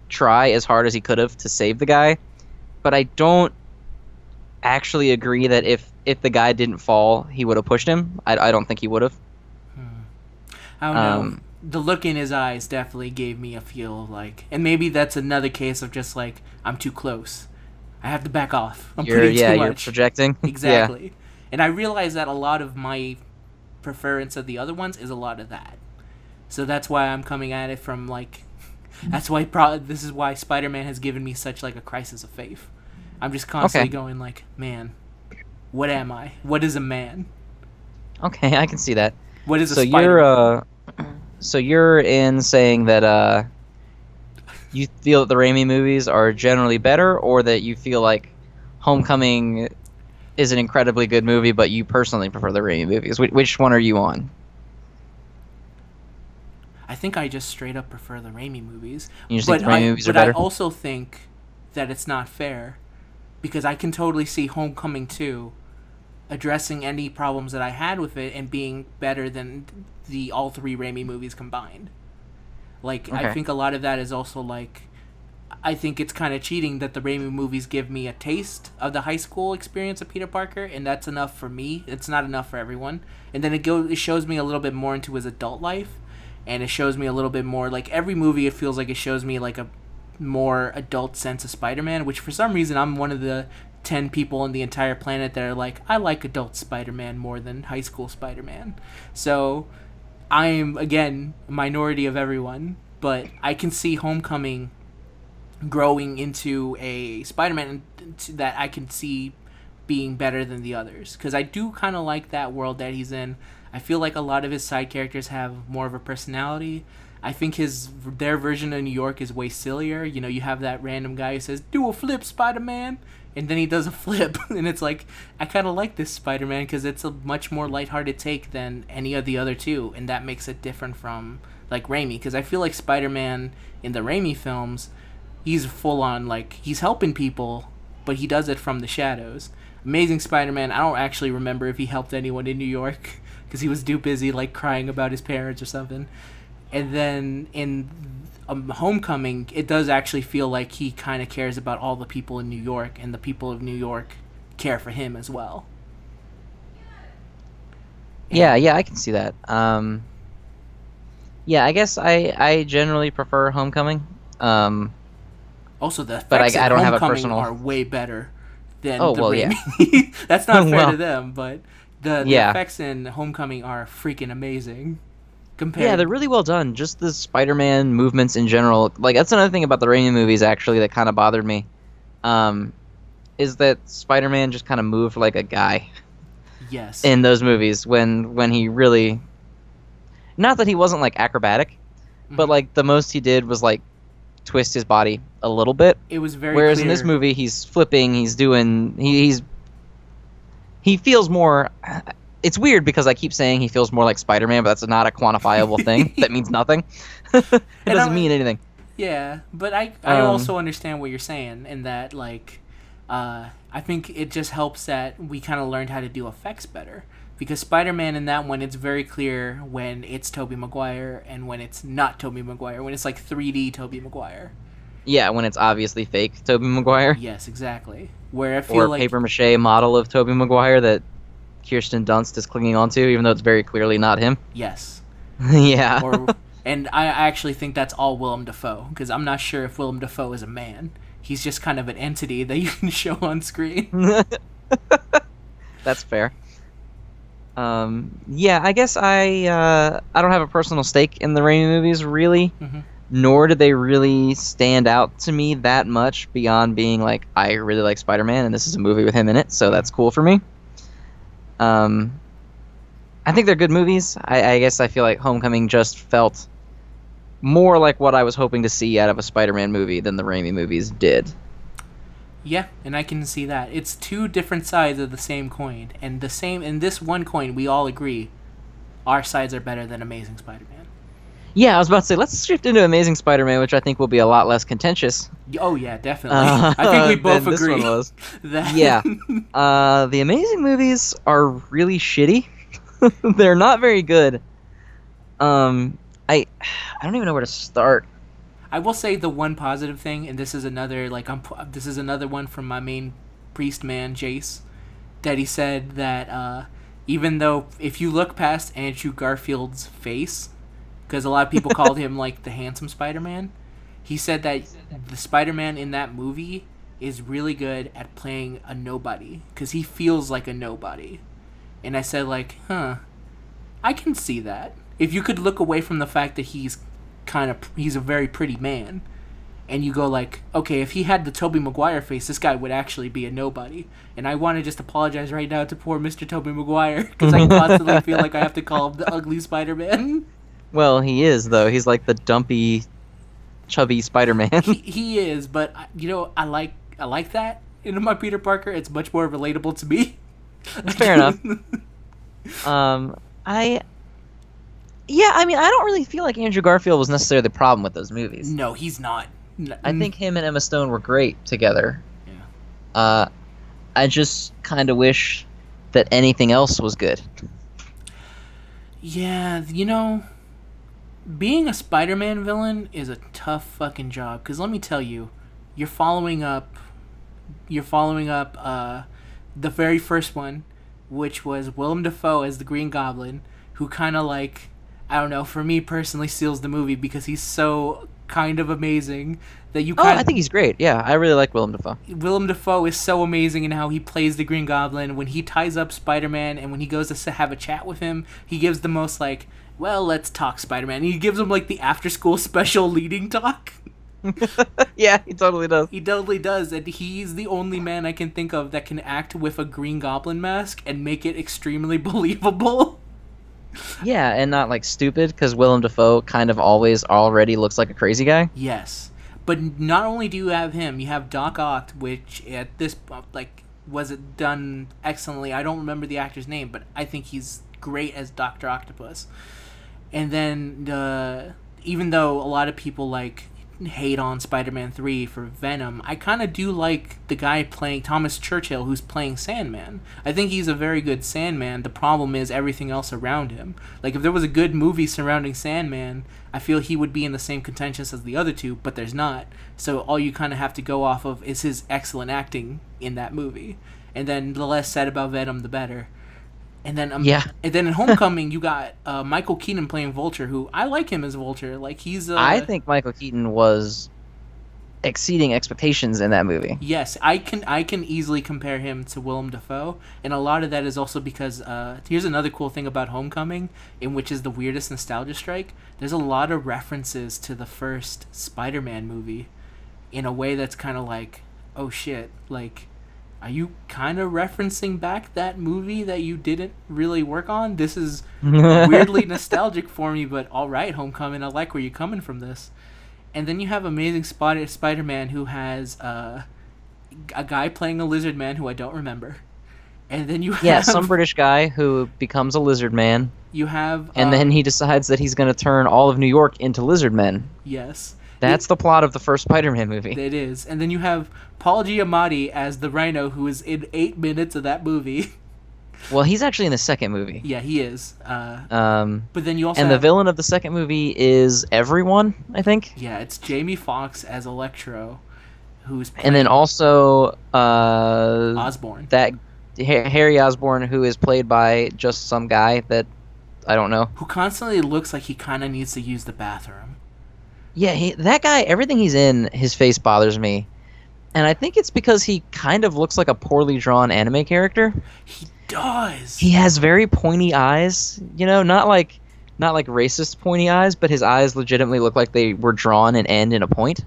try as hard as he could have to save the guy, but I don't actually agree that if the guy didn't fall, he would have pushed him. I don't think he would have. I don't know. The look in his eyes definitely gave me a feel of, like, and maybe that's another case of just, like, I'm too close. I have to back off. I'm putting too much. You're projecting. Exactly. Yeah. And I realize that a lot of my preference of the other ones is a lot of that. So that's why I'm coming at it from, like, that's why this is why Spider-Man has given me such, like, a crisis of faith. I'm just constantly going, like, man, what am I? What is a man? Okay, I can see that. What is a Spider-Man? So you're in saying that you feel that the Raimi movies are generally better, or that you feel like Homecoming is an incredibly good movie, but you personally prefer the Raimi movies? Which one are you on? I think I just straight up prefer the Raimi movies. You just think the Raimi movies are better? But I also think that it's not fair, because I can totally see Homecoming 2 addressing any problems that I had with it and being better than all three Raimi movies combined. Like, okay. I think a lot of that is also, like, I think it's kind of cheating that the Raimi movies give me a taste of the high school experience of Peter Parker, and that's enough for me. It's not enough for everyone. And then it shows me a little bit more into his adult life, and it shows me a little bit more, like, every movie it feels like it shows me, like, a more adult sense of Spider-Man, which for some reason I'm one of the 10 people on the entire planet that are like, I like adult Spider-Man more than high school Spider-Man. So I'm, again, a minority of everyone, but I can see Homecoming growing into a Spider-Man that I can see being better than the others, because I do kind of like that world that he's in. I feel like a lot of his side characters have more of a personality. I think their version of New York is way sillier. You know, you have that random guy who says, do a flip, Spider-Man, and then he does a flip, and it's like, I kind of like this Spider-Man because it's a much more lighthearted take than any of the other two, and that makes it different from, like, Raimi, because I feel like Spider-Man in the Raimi films, he's full on, like, he's helping people, but he does it from the shadows. Amazing Spider-Man, I don't actually remember if he helped anyone in New York, because he was too busy, like, crying about his parents or something. And then in Homecoming, it does actually feel like he kind of cares about all the people in New York, and the people of New York care for him as well. Yeah, I can see that. Yeah, I guess I generally prefer Homecoming. Um, Also, the but effects in I don't have a Homecoming personal. are way better than Oh the well, yeah. Raimi. That's not fair to Well, them, but the yeah, effects in Homecoming are freaking amazing yeah, they're compared. really well done. Just the Spider-Man movements in general. Like that's another thing about the Raimi movies actually that kind of bothered me. Um, is that Spider-Man just kind of moved like a guy Yes, in those movies when he really, not that he wasn't like acrobatic, but hmm like the most he did was like twist his body a little bit. it was very Whereas in this clear. movie, he's flipping, he's doing, he feels more. It's weird because I keep saying he feels more like Spider-Man, but that's not a quantifiable thing. That means nothing. It And doesn't mean anything. yeah, but I Um, also understand what you're saying in that like, I think it just helps that we kind of learned how to do effects better. Because Spider-Man in that one, it's very clear when it's Tobey Maguire and when it's not Tobey Maguire. When it's like 3D Tobey Maguire. yeah, when it's obviously fake Tobey Maguire Yes, exactly. Where I feel or like paper mache model of Tobey Maguire that Kirsten Dunst is clinging onto, even though it's very clearly not him. yes, Yeah. or and I actually think that's all Willem Dafoe because I'm not sure if Willem Dafoe is a man. He's just kind of an entity that you can show on screen. That's fair. Yeah, I guess I don't have a personal stake in the Raimi movies really, hmm nor did they really stand out to me that much beyond being like I really like Spider-Man and this is a movie with him in it, so that's cool for me. Um, I think they're good movies. I guess I feel like Homecoming just felt more like what I was hoping to see out of a Spider-Man movie than the Raimi movies did. Yeah, and I can see that. It's two different sides of the same coin, and the same in this one coin, we all agree our sides are better than Amazing Spider-Man. Yeah, I was about to say let's shift into Amazing Spider-Man, which I think will be a lot less contentious. Oh yeah, definitely. I think we both than this agree one was. that. Yeah. The Amazing movies are really shitty. They're not very good. I don't even know where to start. I will say the one positive thing, and this is another this is another one from my main priest man Jace, that he said that even though if you look past Andrew Garfield's face, because a lot of people called him like the handsome Spider-Man, he said that the Spider-Man in that movie is really good at playing a nobody because he feels like a nobody. And I said like, I can see that. If you could look away from the fact that he's a very pretty man, and you go like, okay, if he had the Tobey Maguire face, this guy would actually be a nobody. And I want to just apologize right now to poor Mr. Tobey Maguire because I constantly feel like I have to call him the ugly Spider-Man. Well, he is though. He's like the dumpy, chubby Spider-Man. He is, but I like that in my Peter Parker. It's much more relatable to me. That's fair enough. I Yeah, I mean, I don't really feel like Andrew Garfield was necessarily the problem with those movies. No, he's not. I think him and Emma Stone were great together. Yeah. I just kind of wish that anything else was good. Yeah, being a Spider-Man villain is a tough fucking job. Because let me tell you, you're following up the very first one, which was Willem Dafoe as the Green Goblin, who kind of like, I don't know, for me personally steals the movie because he's so kind of amazing that you Oh, kind I think he's great. Yeah, I really like Willem Dafoe. Willem Dafoe is so amazing in how he plays the Green Goblin when he ties up Spider-Man and when he goes to have a chat with him, he gives the most like, well, let's talk Spider-Man. And he gives him like the after-school special leading talk. Yeah, he totally does. He totally does, and he's the only man I can think of that can act with a Green Goblin mask and make it extremely believable. Yeah, and not like stupid because Willem Dafoe kind of always already looks like a crazy guy. Yes. But not only do you have him, you have Doc Ock, which at this was it done excellently. I don't remember the actor's name, but I think he's great as Dr. Octopus. And then even though a lot of people hate on Spider-Man 3 for Venom, I kind of do like the guy playing Thomas Churchill who's playing Sandman. I think he's a very good Sandman. The problem is everything else around him. Like if there was a good movie surrounding Sandman, I feel he would be in the same contention as the other two, but there's not. So all you kind of have to go off of is his excellent acting in that movie. And then the less said about Venom, the better. Yeah. And then in Homecoming, you got Michael Keaton playing Vulture, who I like him as Vulture. Like he's. I think Michael Keaton was exceeding expectations in that movie. Yes, I can easily compare him to Willem Dafoe, and a lot of that is also because here's another cool thing about Homecoming, in which is the weirdest nostalgia strike. There's a lot of references to the first Spider-Man movie, in a way that's kind of like, oh shit, like, are you kind of referencing back that movie that you didn't really work on? This is weirdly nostalgic for me, but all right, Homecoming, I like where you're coming from this. And then you have Amazing Spider-Man, who has a guy playing a lizard man who I don't remember. And then you have... some British guy who becomes a lizard man. You have... and then he decides that he's going to turn all of New York into lizard men. Yes. That's the plot of the first Spider-Man movie. It is. And then you have Paul Giamatti as the Rhino, who is in 8 minutes of that movie. Well, he's actually in the second movie. Yeah, he is. But then you also and the villain of the second movie is everyone, I think. Yeah, it's Jamie Foxx as Electro, who's playing... And then also Osborn. That Harry Osborn, who is played by just some guy that I don't know. Who constantly looks like he kind of needs to use the bathroom. Yeah, that guy, everything he's in, his face bothers me. And I think it's because he kind of looks like a poorly drawn anime character. He does. He has very pointy eyes, not like racist pointy eyes, but his eyes legitimately look like they were drawn and end in a point.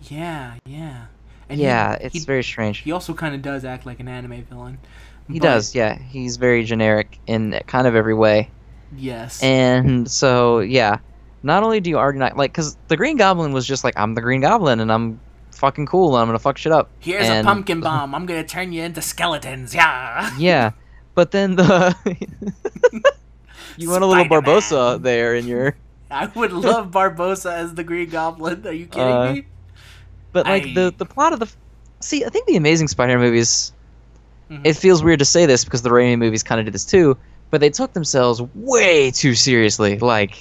Yeah. And it's very strange. He also kind of does act like an anime villain. He does, yeah. He's very generic in kind of every way. Yes. And so, yeah. Not only do you already not, like, because the Green Goblin was just like, I'm the Green Goblin, and I'm fucking cool, and I'm gonna fuck shit up. Here's a pumpkin bomb. I'm gonna turn you into skeletons. Yeah. Yeah, but then you want a little Barbosa there in your... I would love Barbosa as the Green Goblin. Are you kidding me? But like the plot of the... See, I think the Amazing Spider-Man movies... Mm-hmm. It feels weird to say this because the Raimi movies kind of did this too, but they took themselves way too seriously. Like...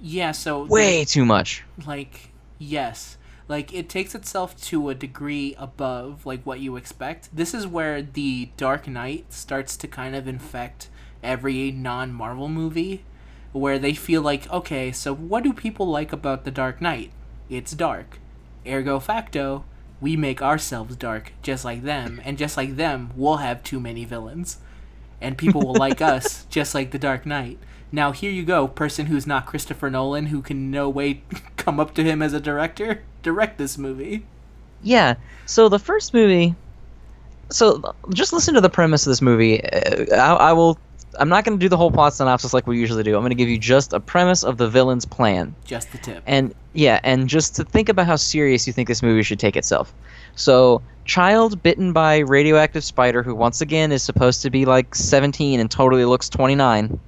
Yeah, so... Way too much. Like, yes. Like, it takes itself to a degree above, like, what you expect. This is where the Dark Knight starts to kind of infect every non-Marvel movie, where they feel like, okay, so what do people like about the Dark Knight? It's dark. Ergo facto, we make ourselves dark, just like them, and just like them, we'll have too many villains. And people will like us, just like the Dark Knight. Now, here you go, person who's not Christopher Nolan, who can in no way come up to him as a director, direct this movie. Yeah, so the first movie... So, just listen to the premise of this movie. I'm not going to do the whole plot synopsis like we usually do. I'm going to give you just a premise of the villain's plan. Just the tip. And, yeah, and just to think about how serious you think this movie should take itself. So, child bitten by radioactive spider, who once again is supposed to be like 17 and totally looks 29...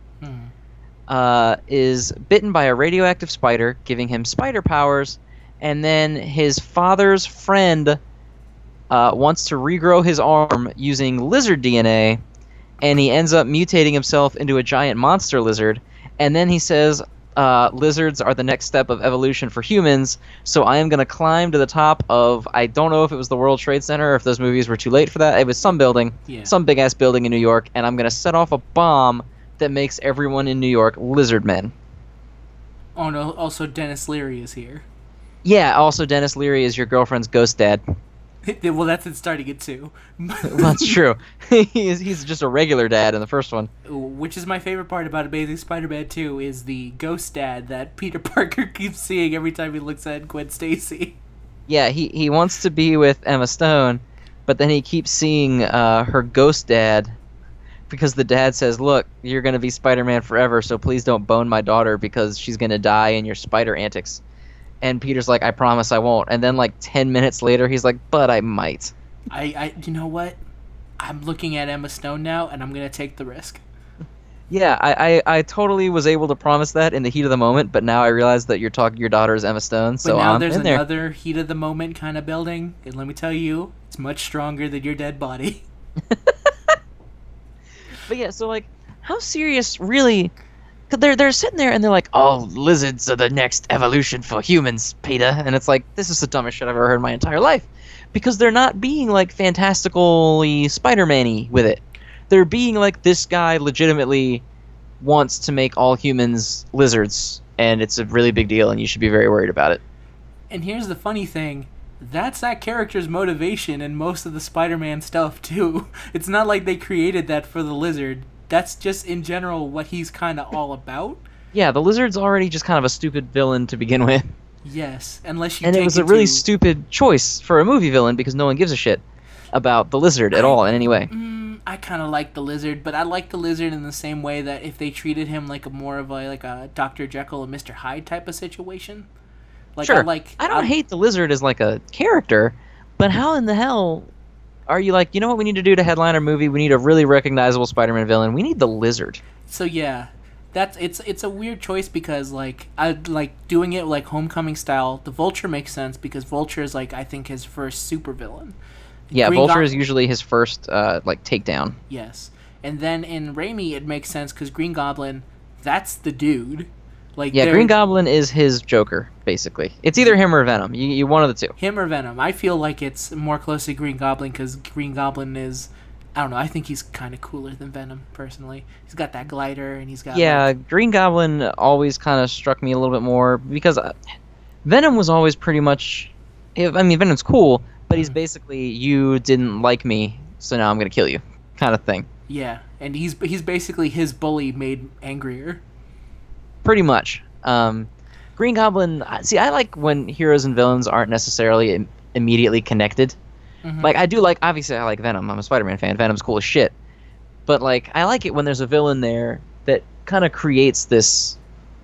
is bitten by a radioactive spider, giving him spider powers, and then his father's friend wants to regrow his arm using lizard DNA, and he ends up mutating himself into a giant monster lizard, and then he says, lizards are the next step of evolution for humans, so I am going to climb to the top of, I don't know if it was the World Trade Center or if those movies were too late for that, it was some building, some big-ass building in New York, and I'm going to set off a bomb that makes everyone in New York lizard men. Oh no, also Dennis Leary is here. Yeah, also Dennis Leary is your girlfriend's ghost dad. Well, that's it starting it too. That's true. He's just a regular dad in the first one. Which is my favorite part about Amazing Spider-Man 2 is the ghost dad that Peter Parker keeps seeing every time he looks at Gwen Stacy. Yeah, he wants to be with Emma Stone, but then he keeps seeing her ghost dad because the dad says, look, you're going to be Spider-Man forever, so please don't bone my daughter because she's going to die in your spider antics. And Peter's like, I promise I won't. And then like 10 minutes later, he's like, but I might. You know what? I'm looking at Emma Stone now, and I'm going to take the risk. Yeah, I totally was able to promise that in the heat of the moment, but now I realize that your daughter is Emma Stone, so now I'm there's in there. Another heat of the moment kind of building, and let me tell you, it's much stronger than your dead body. But yeah, so like, how serious really? Cause they're sitting there and they're like, oh, lizards are the next evolution for humans, Peter, and it's like, this is the dumbest shit I've ever heard in my entire life, because they're not being like fantastically Spider-Man-y with it. they're being like, this guy legitimately wants to make all humans lizards, and it's a really big deal, and you should be very worried about it. And here's the funny thing. That's that character's motivation in most of the Spider-Man stuff, too. It's not like they created that for the lizard. That's just, in general, what he's kind of all about. Yeah, the lizard's already just kind of a stupid villain to begin with. Yes, unless you And take it was a really stupid choice for a movie villain because no one gives a shit about the lizard at all in any way. I kind of like the lizard, but I like the lizard in the same way that if they treated him like more of a Dr. Jekyll and Mr. Hyde type of situation. Like, sure. I don't hate the lizard as like a character, but how in the hell are you like, you know what we need to do to headline our movie? We need a really recognizable Spider-Man villain. We need the lizard. So yeah, it's a weird choice because like I like doing it like Homecoming style. The Vulture makes sense because Vulture is like I think his first supervillain. Yeah, Vulture is usually his first like takedown. Yes, and then in Raimi it makes sense because Green Goblin, that's the dude. Like yeah, Green Goblin is his Joker, basically. It's either him or Venom. You one of the two. Him or Venom. I feel like it's more closely Green Goblin because Green Goblin is, I don't know, I think he's kind of cooler than Venom, personally. He's got that glider, and he's got... Yeah, like... Green Goblin always kind of struck me a little bit more, because Venom was always pretty much... I mean, Venom's cool, but he's basically, you didn't like me, so now I'm going to kill you, kind of thing. Yeah, and he's basically his bully made angrier. Pretty much. Green Goblin... See, I like when heroes and villains aren't necessarily immediately connected. Mm-hmm. Like, I do like... Obviously, I like Venom. I'm a Spider-Man fan. Venom's cool as shit. But, like, I like it when there's a villain there that kind of creates this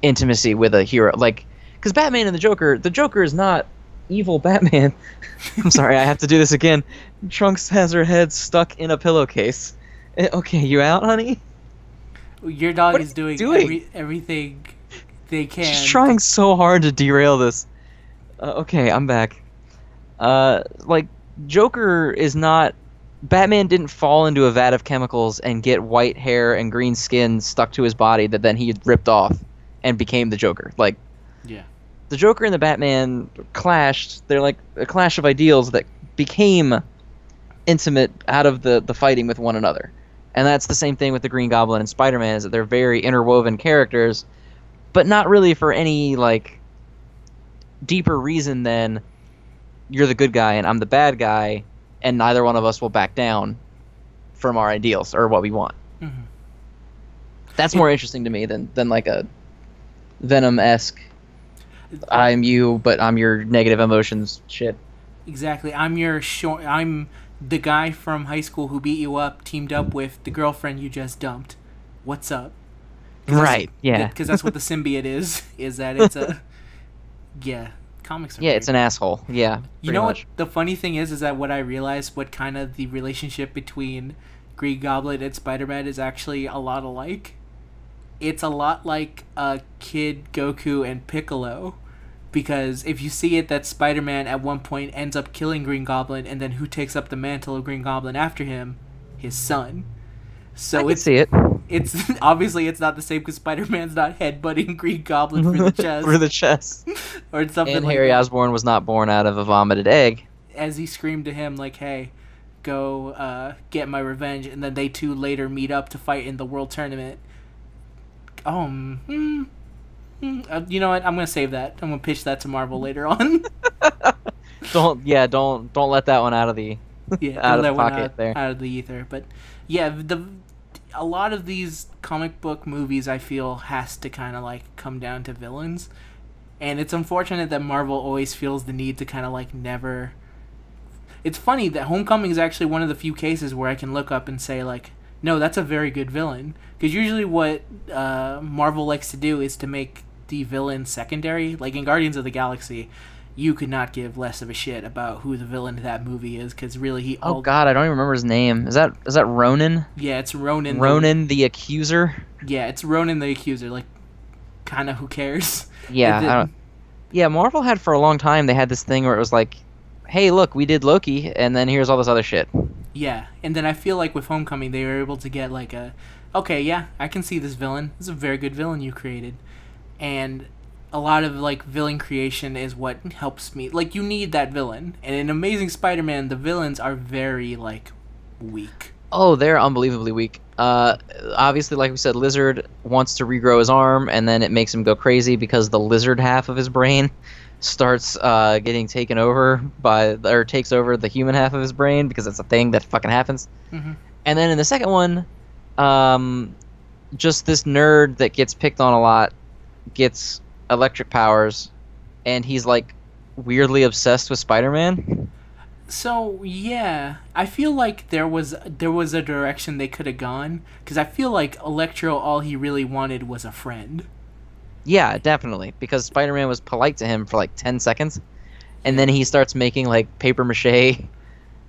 intimacy with a hero. Like, because Batman and the Joker is not evil Batman. I'm sorry, I have to do this again. Trunks has her head stuck in a pillowcase. Okay, you out, honey? Your dog is doing everything they can. She's trying so hard to derail this. Okay, I'm back. Like, Joker is not... Batman didn't fall into a vat of chemicals and get white hair and green skin stuck to his body that then he ripped off and became the Joker. Like, yeah. The Joker and the Batman clashed. They're like a clash of ideals that became intimate out of the fighting with one another. And that's the same thing with the Green Goblin and Spider-Man, is that they're very interwoven characters, but not really for any, like, deeper reason than you're the good guy and I'm the bad guy, and neither one of us will back down from our ideals or what we want. Mm-hmm. That's more interesting to me than like a Venom-esque, I'm you, but I'm your negative emotions shit. Exactly. I'm the guy from high school who beat you up, teamed up with the girlfriend you just dumped. What's up? Right, yeah. Because that's what the symbiote is that it's a... Yeah, comics are weird. It's an asshole, yeah. You know what the funny thing is that what I realized, what kind of the relationship between Green Goblin and Spider-Man is actually a lot alike? It's a lot like Kid Goku and Piccolo. Because if you see it, that Spider-Man at one point ends up killing Green Goblin, and then who takes up the mantle of Green Goblin after him? His son. So I can see it. It's obviously it's not the same because Spider-Man's not headbutting Green Goblin for the chest. For the chest. Or something and like Harry that. Osborn was not born out of a vomited egg. As he screamed to him, like, hey, go get my revenge, and then they two later meet up to fight in the World Tournament. You know what? I'm gonna save that. I'm gonna pitch that to Marvel later on. Don't let that one out of the out of the pocket there. Out of the ether. But yeah, a lot of these comic book movies I feel has to kind of like come down to villains, and it's unfortunate that Marvel always feels the need to kind of like never. It's funny that Homecoming is actually one of the few cases where I can look up and say like, no, that's a very good villain. Because usually what Marvel likes to do is to make the villain secondary. Like in Guardians of the Galaxy, you could not give less of a shit about who the villain of that movie is, because really he... Oh god, I don't even remember his name. Is that Ronan? Yeah, it's Ronan. Ronan the Accuser? Yeah, it's Ronan the Accuser. Like, kind of who cares? Yeah, Marvel had for a long time, they had this thing where it was like, hey, look, we did Loki, and then here's all this other shit. Yeah, and then I feel like with Homecoming, they were able to get like a... Okay, yeah, I can see this villain. This is a very good villain you created. And a lot of like villain creation is what helps me. Like, you need that villain. And in Amazing Spider-Man, the villains are very like weak. Oh, they're unbelievably weak. Obviously, like we said, Lizard wants to regrow his arm, and then it makes him go crazy because the lizard half of his brain starts getting taken over or takes over the human half of his brain because that's a thing that fucking happens. Hmm. And then in the second one, just this nerd that gets picked on a lot gets electric powers, and he's like weirdly obsessed with Spider-Man. So yeah, I feel like there was a direction they could have gone, because I feel like Electro, all he really wanted was a friend. Yeah, definitely, because Spider-Man was polite to him for like 10 seconds, and then he starts making like paper mache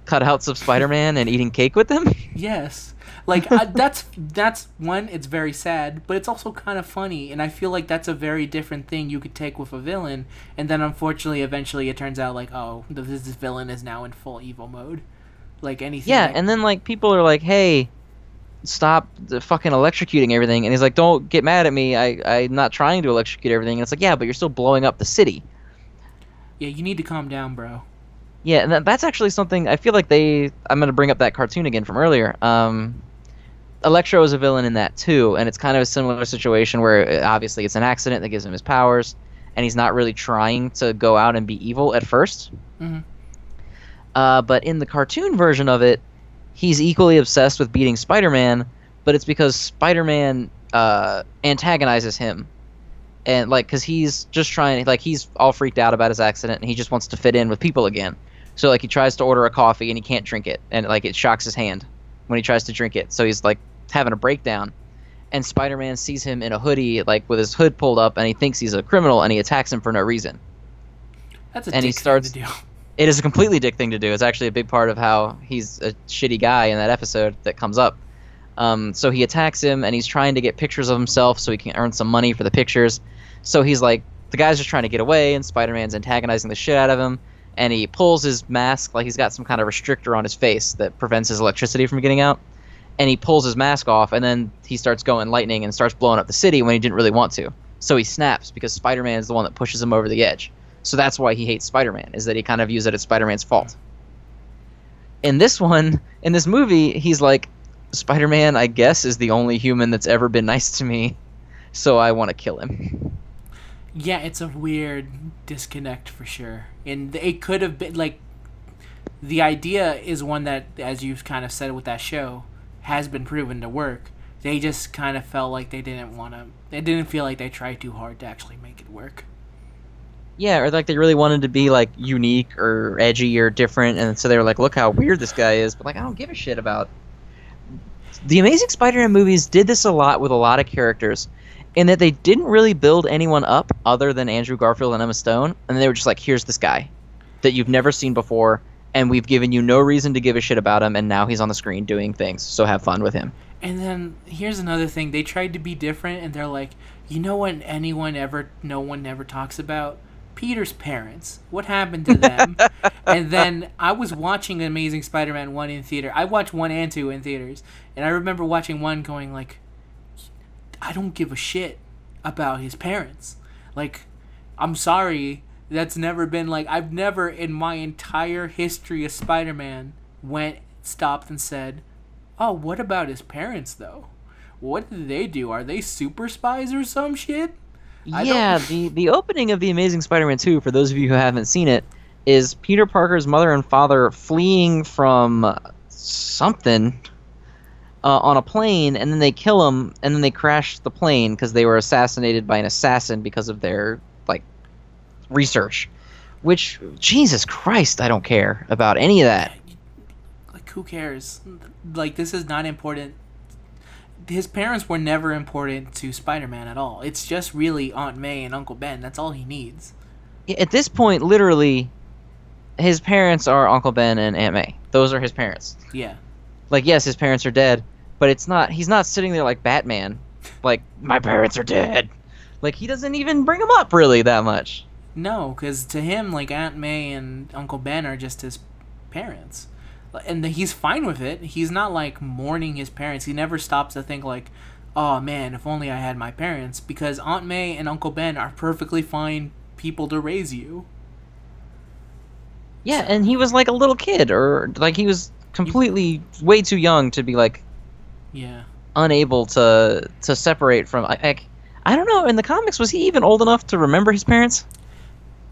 cutouts of Spider-Man and eating cake with them. Yes, like that's one. It's very sad, but it's also kind of funny, and I feel like that's a very different thing you could take with a villain. And then unfortunately, eventually, it turns out like, oh, this villain is now in full evil mode. Like anything. Yeah, and then like people are like, "Hey, stop the fucking electrocuting everything," and he's like, "Don't get mad at me. I'm not trying to electrocute everything." And it's like, "Yeah, but you're still blowing up the city." Yeah, you need to calm down, bro. Yeah, and that's actually something I feel like I'm gonna bring up that cartoon again from earlier. Electro is a villain in that too, and it's kind of a similar situation where obviously it's an accident that gives him his powers, and he's not really trying to go out and be evil at first. Hmm. But in the cartoon version of it, he's equally obsessed with beating Spider-Man, but it's because Spider-Man antagonizes him, and like because he's just trying, like he's all freaked out about his accident, and he just wants to fit in with people again. So like he tries to order a coffee and he can't drink it, and like it shocks his hand when he tries to drink it. So he's like having a breakdown, and Spider-Man sees him in a hoodie, like with his hood pulled up, and he thinks he's a criminal, and he attacks him for no reason. That's a And he dick starts. thing to do. It is a completely dick thing to do. It's actually a big part of how he's a shitty guy in that episode that comes up. So he attacks him, and he's trying to get pictures of himself so he can earn some money for the pictures. So he's like, the guy's just trying to get away, and Spider-Man's antagonizing the shit out of him, and he pulls his mask, like he's got some kind of restrictor on his face that prevents his electricity from getting out, and he pulls his mask off, and then he starts going lightning and starts blowing up the city when he didn't really want to. So he snaps because Spider-Man is the one that pushes him over the edge. So that's why he hates Spider-Man, is that he kind of views it as Spider-Man's fault. In this movie, he's like, Spider-Man, I guess, is the only human that's ever been nice to me, so I want to kill him. Yeah, it's a weird disconnect for sure. And it could have been like, the idea is one that, as you've kind of said with that show, has been proven to work. They just kind of felt like they didn't feel like they tried too hard to actually make it work. Yeah, or like they really wanted to be like unique or edgy or different, and so they were like, look how weird this guy is, but like I don't give a shit about. The Amazing Spider-Man movies did this a lot with a lot of characters, in that they didn't really build anyone up other than Andrew Garfield and Emma Stone, and they were just like, here's this guy that you've never seen before, and we've given you no reason to give a shit about him, and now he's on the screen doing things, so have fun with him. And then here's another thing: they tried to be different, and they're like, you know what? No one ever talks about Peter's parents. What happened to them? And then I was watching Amazing Spider-Man 1 in theater. I watched 1 and 2 in theaters, and I remember watching 1 going like, I don't give a shit about his parents. Like, I'm sorry, that's never been like, I've never in my entire history of Spider-Man stopped and said, oh, what about his parents though? What did they do? Are they super spies or some shit? Yeah, the opening of The Amazing Spider-Man 2, for those of you who haven't seen it, is Peter Parker's mother and father fleeing from something on a plane, and then they kill him, and then they crash the plane because they were assassinated by an assassin because of their, like, research. Which, Jesus Christ, I don't care about any of that. Like, who cares? Like, this is not important. His parents were never important to Spider-Man at all. It's just really Aunt May and Uncle Ben. That's all he needs. At this point, literally, his parents are Uncle Ben and Aunt May. Those are his parents. Yeah. Like, yes, his parents are dead, but he's not sitting there like Batman, like, my parents are dead. Like, he doesn't even bring them up, really, that much. No, because to him, like, Aunt May and Uncle Ben are just his parents. And he's fine with it. He's not, like, mourning his parents. He never stops to think, like, oh, man, if only I had my parents. Because Aunt May and Uncle Ben are perfectly fine people to raise you. Yeah, and he was like a little kid, or, like, he was completely way too young to be like Yeah. unable to separate from. I don't know. In the comics, was he even old enough to remember his parents?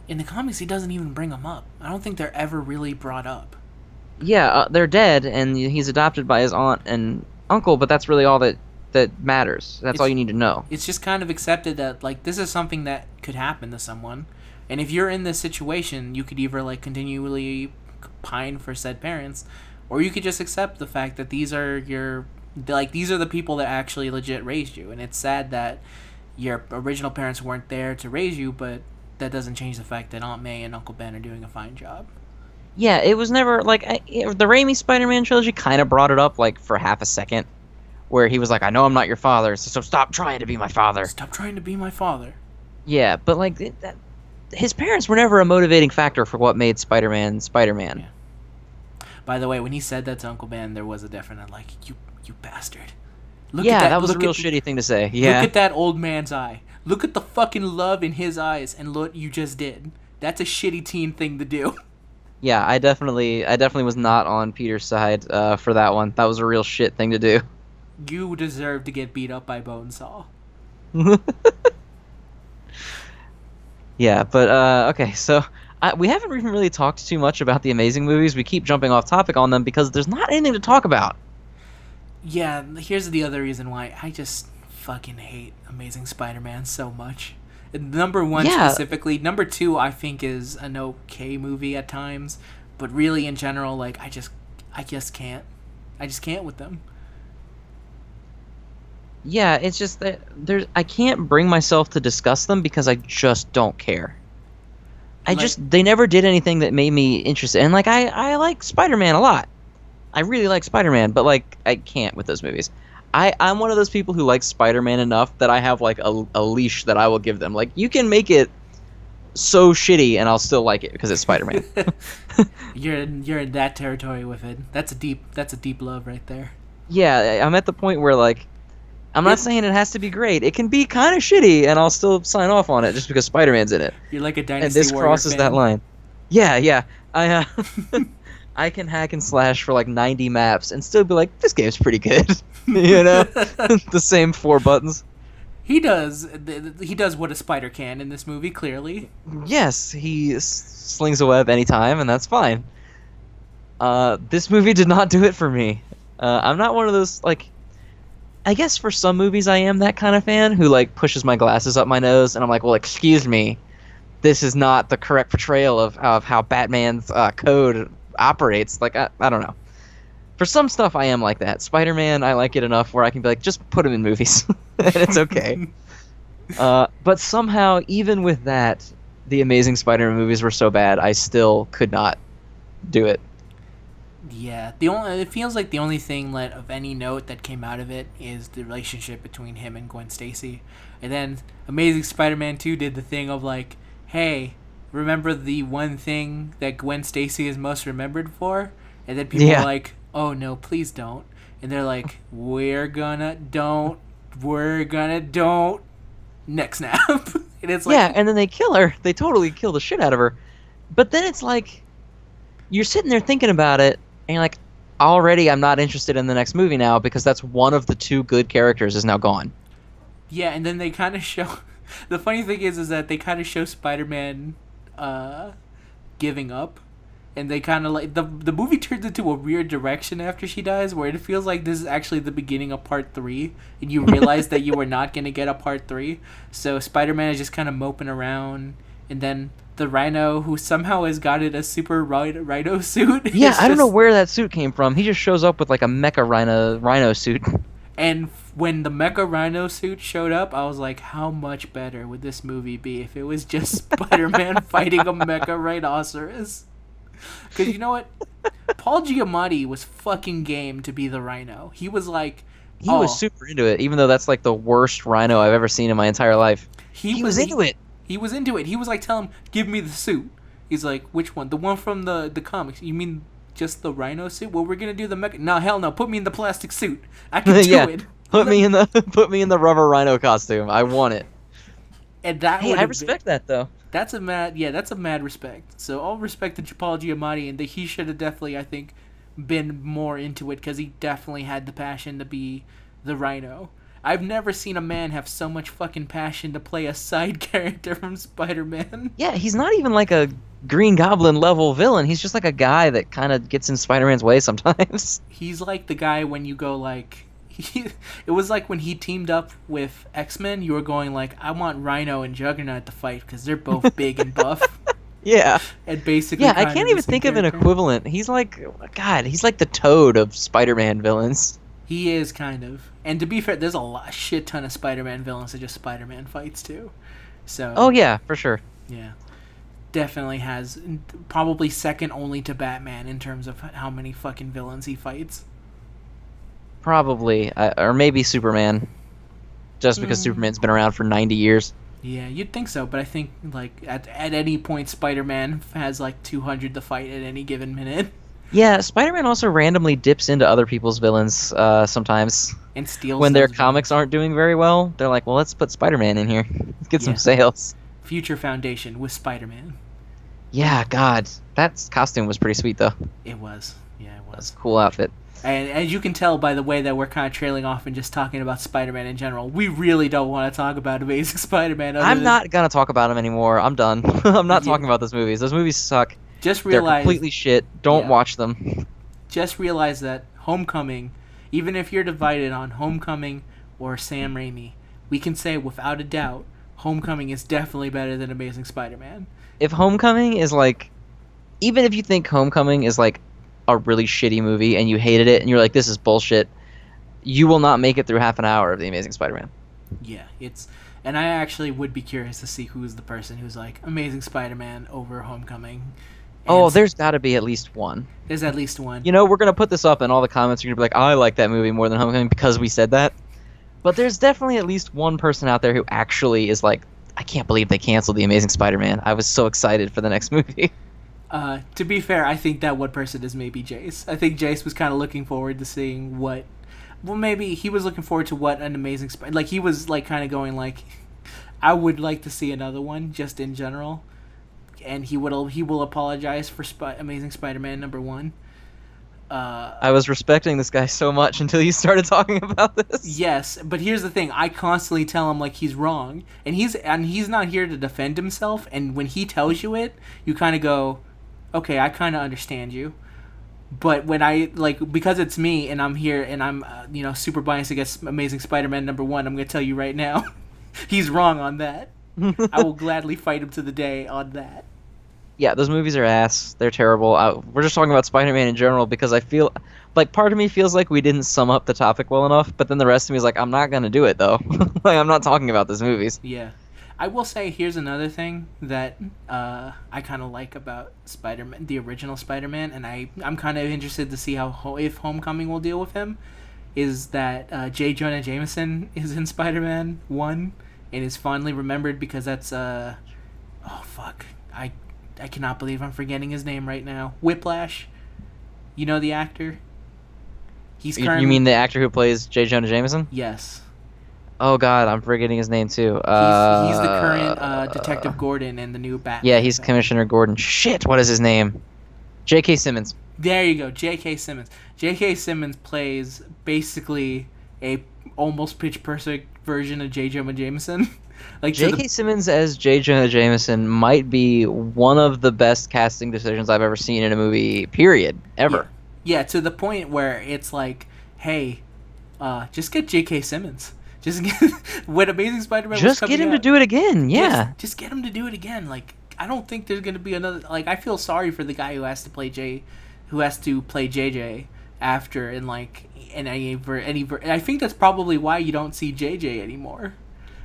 In the comics, he doesn't even bring them up. I don't think they're ever really brought up. Yeah, they're dead, and he's adopted by his aunt and uncle. But that's really all that matters. That's all you need to know. It's just kind of accepted that like this is something that could happen to someone, and if you're in this situation, you could either like continually pine for said parents, or you could just accept the fact that these are the people that actually legit raised you. And it's sad that your original parents weren't there to raise you, but that doesn't change the fact that Aunt May and Uncle Ben are doing a fine job. Yeah, it was never like the Raimi Spider-Man trilogy kind of brought it up like for half a second, where he was like, "I know I'm not your father, so stop trying to be my father." Stop trying to be my father. Yeah, but like his parents were never a motivating factor for what made Spider-Man Spider-Man. Yeah. By the way, when he said that to Uncle Ben, there was a definite like, you bastard. That was a real shitty thing to say. Yeah. Look at that old man's eye. Look at the fucking love in his eyes, and look what you just did. That's a shitty teen thing to do. Yeah, I definitely was not on Peter's side for that one. That was a real shit thing to do. You deserve to get beat up by Bonesaw. Yeah, but okay, so we haven't even really talked too much about the Amazing movies. We keep jumping off topic on them because there's not anything to talk about. Yeah, here's the other reason why I just fucking hate Amazing Spider-Man so much. Number one specifically. Number two, I think, is an okay movie at times, but really in general, like I just can't. I just can't with them. Yeah, it's just that I can't bring myself to discuss them because I just don't care. They never did anything that made me interested. And like I like Spider-Man a lot. I really like Spider-Man, but like I can't with those movies. I'm one of those people who likes Spider-Man enough that I have like a leash that I will give them. Like, you can make it so shitty and I'll still like it because it's Spider-Man. You're in that territory with it. That's a deep love right there. Yeah, I'm at the point where like I'm not saying it has to be great. It can be kind of shitty and I'll still sign off on it just because Spider-Man's in it. You're like a Dynasty and this Warrior crosses fan. that line. Yeah. I can hack and slash for like 90 maps and still be like, this game's pretty good. You know? The same 4 buttons. He does what a spider can in this movie, clearly. Yes, he slings a web anytime, and that's fine. This movie did not do it for me. I'm not one of those, like... I guess for some movies I am that kind of fan who, like, pushes my glasses up my nose, and I'm like, well, excuse me. This is not the correct portrayal of how Batman's code operates. Like, I don't know. For some stuff, I am like that. Spider-Man, I like it enough where I can be like, just put him in movies. And it's okay. But somehow, even with that, the Amazing Spider-Man movies were so bad, I still could not do it. Yeah, it feels like the only thing of any note that came out of it is the relationship between him and Gwen Stacy. And then Amazing Spider-Man 2 did the thing of like, hey, remember the one thing that Gwen Stacy is most remembered for? And then people are like, oh no, please don't. And they're like, we're gonna don't. Next snap. And it's like, yeah, and then they kill her. They totally kill the shit out of her. But then it's like, you're sitting there thinking about it, and you're like, already I'm not interested in the next movie now because that's one of the 2 good characters is now gone. Yeah, and then they kind of show... The funny thing is that they kind of show Spider-Man giving up. And they kind of like... The movie turns into a weird direction after she dies, where it feels like this is actually the beginning of part 3. And you realize that you were not going to get a part 3. So Spider-Man is just kind of moping around. And then the Rhino, who somehow has gotten a super rhino suit. Yeah, I don't know where that suit came from. He just shows up with like a mecha rhino suit. And when the Mecha Rhino suit showed up, I was like, how much better would this movie be if it was just Spider-Man fighting a Mecha Rhinoceros? Because you know what? Paul Giamatti was fucking game to be the Rhino. He was like... He was super into it, even though that's like the worst Rhino I've ever seen in my entire life. He was into it. He was into it. He was like, tell him, give me the suit. He's like, which one? The one from the comics. You mean... just the Rhino suit? Well, we're gonna do the mecha. No, hell no. Put me in the plastic suit. I can do it. Put me in the rubber Rhino costume. I want it. And that. Hey, I respect that though. That's a mad respect. So all respect to Paul Giamatti, and that he should have definitely, I think, been more into it because he definitely had the passion to be the Rhino. I've never seen a man have so much fucking passion to play a side character from Spider-Man. Yeah, he's not even like a Green Goblin level villain. He's just like a guy that kind of gets in Spider-Man's way sometimes. He's like the guy when you go like... it was like when he teamed up with X-Men, you were going like, I want Rhino and Juggernaut to fight because they're both big and buff. Yeah. And basically... Yeah, I can't even think of an equivalent. He's like... God, he's like the Toad of Spider-Man villains. He is, kind of. And to be fair, there's a shit ton of Spider-Man villains that just Spider-Man fights, too. So. Oh, yeah, for sure. Yeah. Definitely has, probably second only to Batman in terms of how many fucking villains he fights. Probably. Or maybe Superman. Just because Superman's been around for 90 years. Yeah, you'd think so, but I think, like, at any point, Spider-Man has, like, 200 to fight at any given minute. Yeah, Spider-Man also randomly dips into other people's villains sometimes. And steals when their those comics aren't doing very well, they're like, well, let's put Spider-Man in here. Let's get some sales. Future Foundation with Spider-Man. Yeah, God. That costume was pretty sweet, though. It was. Yeah, it was. That's a cool outfit. And as you can tell by the way that we're kind of trailing off and just talking about Spider-Man in general, we really don't want to talk about Amazing Spider-Man. I'm not going to talk about him anymore. I'm done. I'm not talking about those movies. Those movies suck. Just realize they're completely shit. Don't watch them. Just realize that Homecoming, even if you're divided on Homecoming or Sam Raimi, we can say without a doubt Homecoming is definitely better than Amazing Spider-Man. If Homecoming is like, even if you think Homecoming is like a really shitty movie and you hated it and you're like, this is bullshit, you will not make it through half an hour of The Amazing Spider-Man. Yeah, and I actually would be curious to see who's the person who's like Amazing Spider-Man over Homecoming. Oh, there's got to be at least one. There's at least one. You know, we're going to put this up and all the comments are going to be like, I like that movie more than Homecoming because we said that. But there's definitely at least one person out there who actually is like, I can't believe they canceled The Amazing Spider-Man. I was so excited for the next movie. To be fair, I think that one person is maybe Jace. I think Jace was kind of looking forward to seeing what... Well, maybe he was looking forward to what an Amazing Spider... Like, he was like kind of going like, I would like to see another one, just in general. And he will apologize for Amazing Spider-Man #1. I was respecting this guy so much until you started talking about this. Yes, but here's the thing: I constantly tell him like he's wrong, and he's not here to defend himself. And when he tells you it, you kind of go, "Okay, I kind of understand you." But when I because it's me and I'm here and I'm super biased against Amazing Spider-Man #1, I'm gonna tell you right now, he's wrong on that. I will gladly fight him to the day on that. Yeah, those movies are ass. They're terrible. We're just talking about Spider-Man in general because I feel like part of me feels like we didn't sum up the topic well enough, but then the rest of me is like, I'm not going to do it, though. Like, I'm not talking about those movies. Yeah. I will say, here's another thing that I kind of like about Spider-Man, the original Spider-Man, and I'm kind of interested to see if Homecoming will deal with him, is that J. Jonah Jameson is in Spider-Man 1 and is fondly remembered because that's... oh, fuck. I cannot believe I'm forgetting his name right now. Whiplash. You know the actor? He's currently... You mean the actor who plays J. Jonah Jameson? Yes. Oh, God, I'm forgetting his name, too. He's the current Detective Gordon in the new Batman. Yeah, he's Commissioner Gordon. Shit, what is his name? J.K. Simmons. There you go, J.K. Simmons. J.K. Simmons plays basically a almost pitch perfect version of J. Jonah Jameson. Like J.K. Simmons as J. Jonah Jameson might be one of the best casting decisions I've ever seen in a movie, period, ever. Yeah, to the point where it's like, hey, just get J.K. Simmons. Just get when Amazing Spider-Man just get him to do it again, yeah. Just get him to do it again. Like, I don't think there's gonna be another. Like, I feel sorry for the guy who has to play JJ after I think that's probably why you don't see JJ anymore.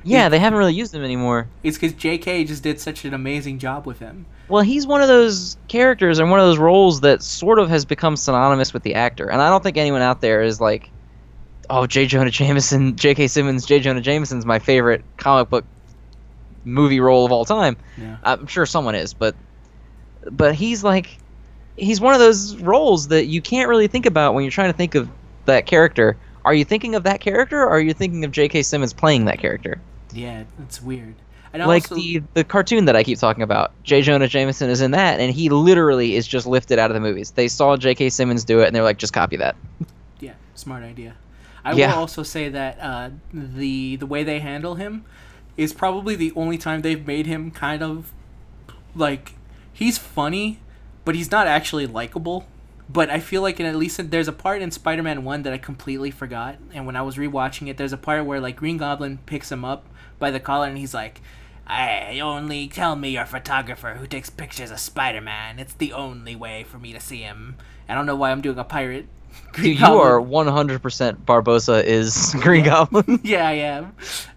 Yeah, they haven't really used him anymore. It's because JK just did such an amazing job with him. Well, he's one of those characters and one of those roles that sort of has become synonymous with the actor. And I don't think anyone out there is like, oh, J. Jonah Jameson, J.K. Simmons, J. Jonah Jameson's my favorite comic book movie role of all time. Yeah. I'm sure someone is, but he's one of those roles that you can't really think about when you're trying to think of that character. Are you thinking of that character, or are you thinking of J.K. Simmons playing that character? Yeah, it's weird. And Like also, the cartoon that I keep talking about, J. Jonah Jameson is in that, and he literally is just lifted out of the movies. They saw J.K. Simmons do it, and they're like, just copy that. yeah, smart idea. I will Yeah. also say that the way they handle him is probably the only time they've made him kind of like he's funny, but he's not actually likable. But I feel like there's a part in Spider-Man 1 that I completely forgot, and when I was rewatching it, there's a part where like Green Goblin picks him up by the collar and he's like, "I only tell me you're a photographer who takes pictures of Spider-Man. It's the only way for me to see him." I don't know why I'm doing a pirate. Dude, you are 100% Barbosa is Green Goblin. Yeah, I am.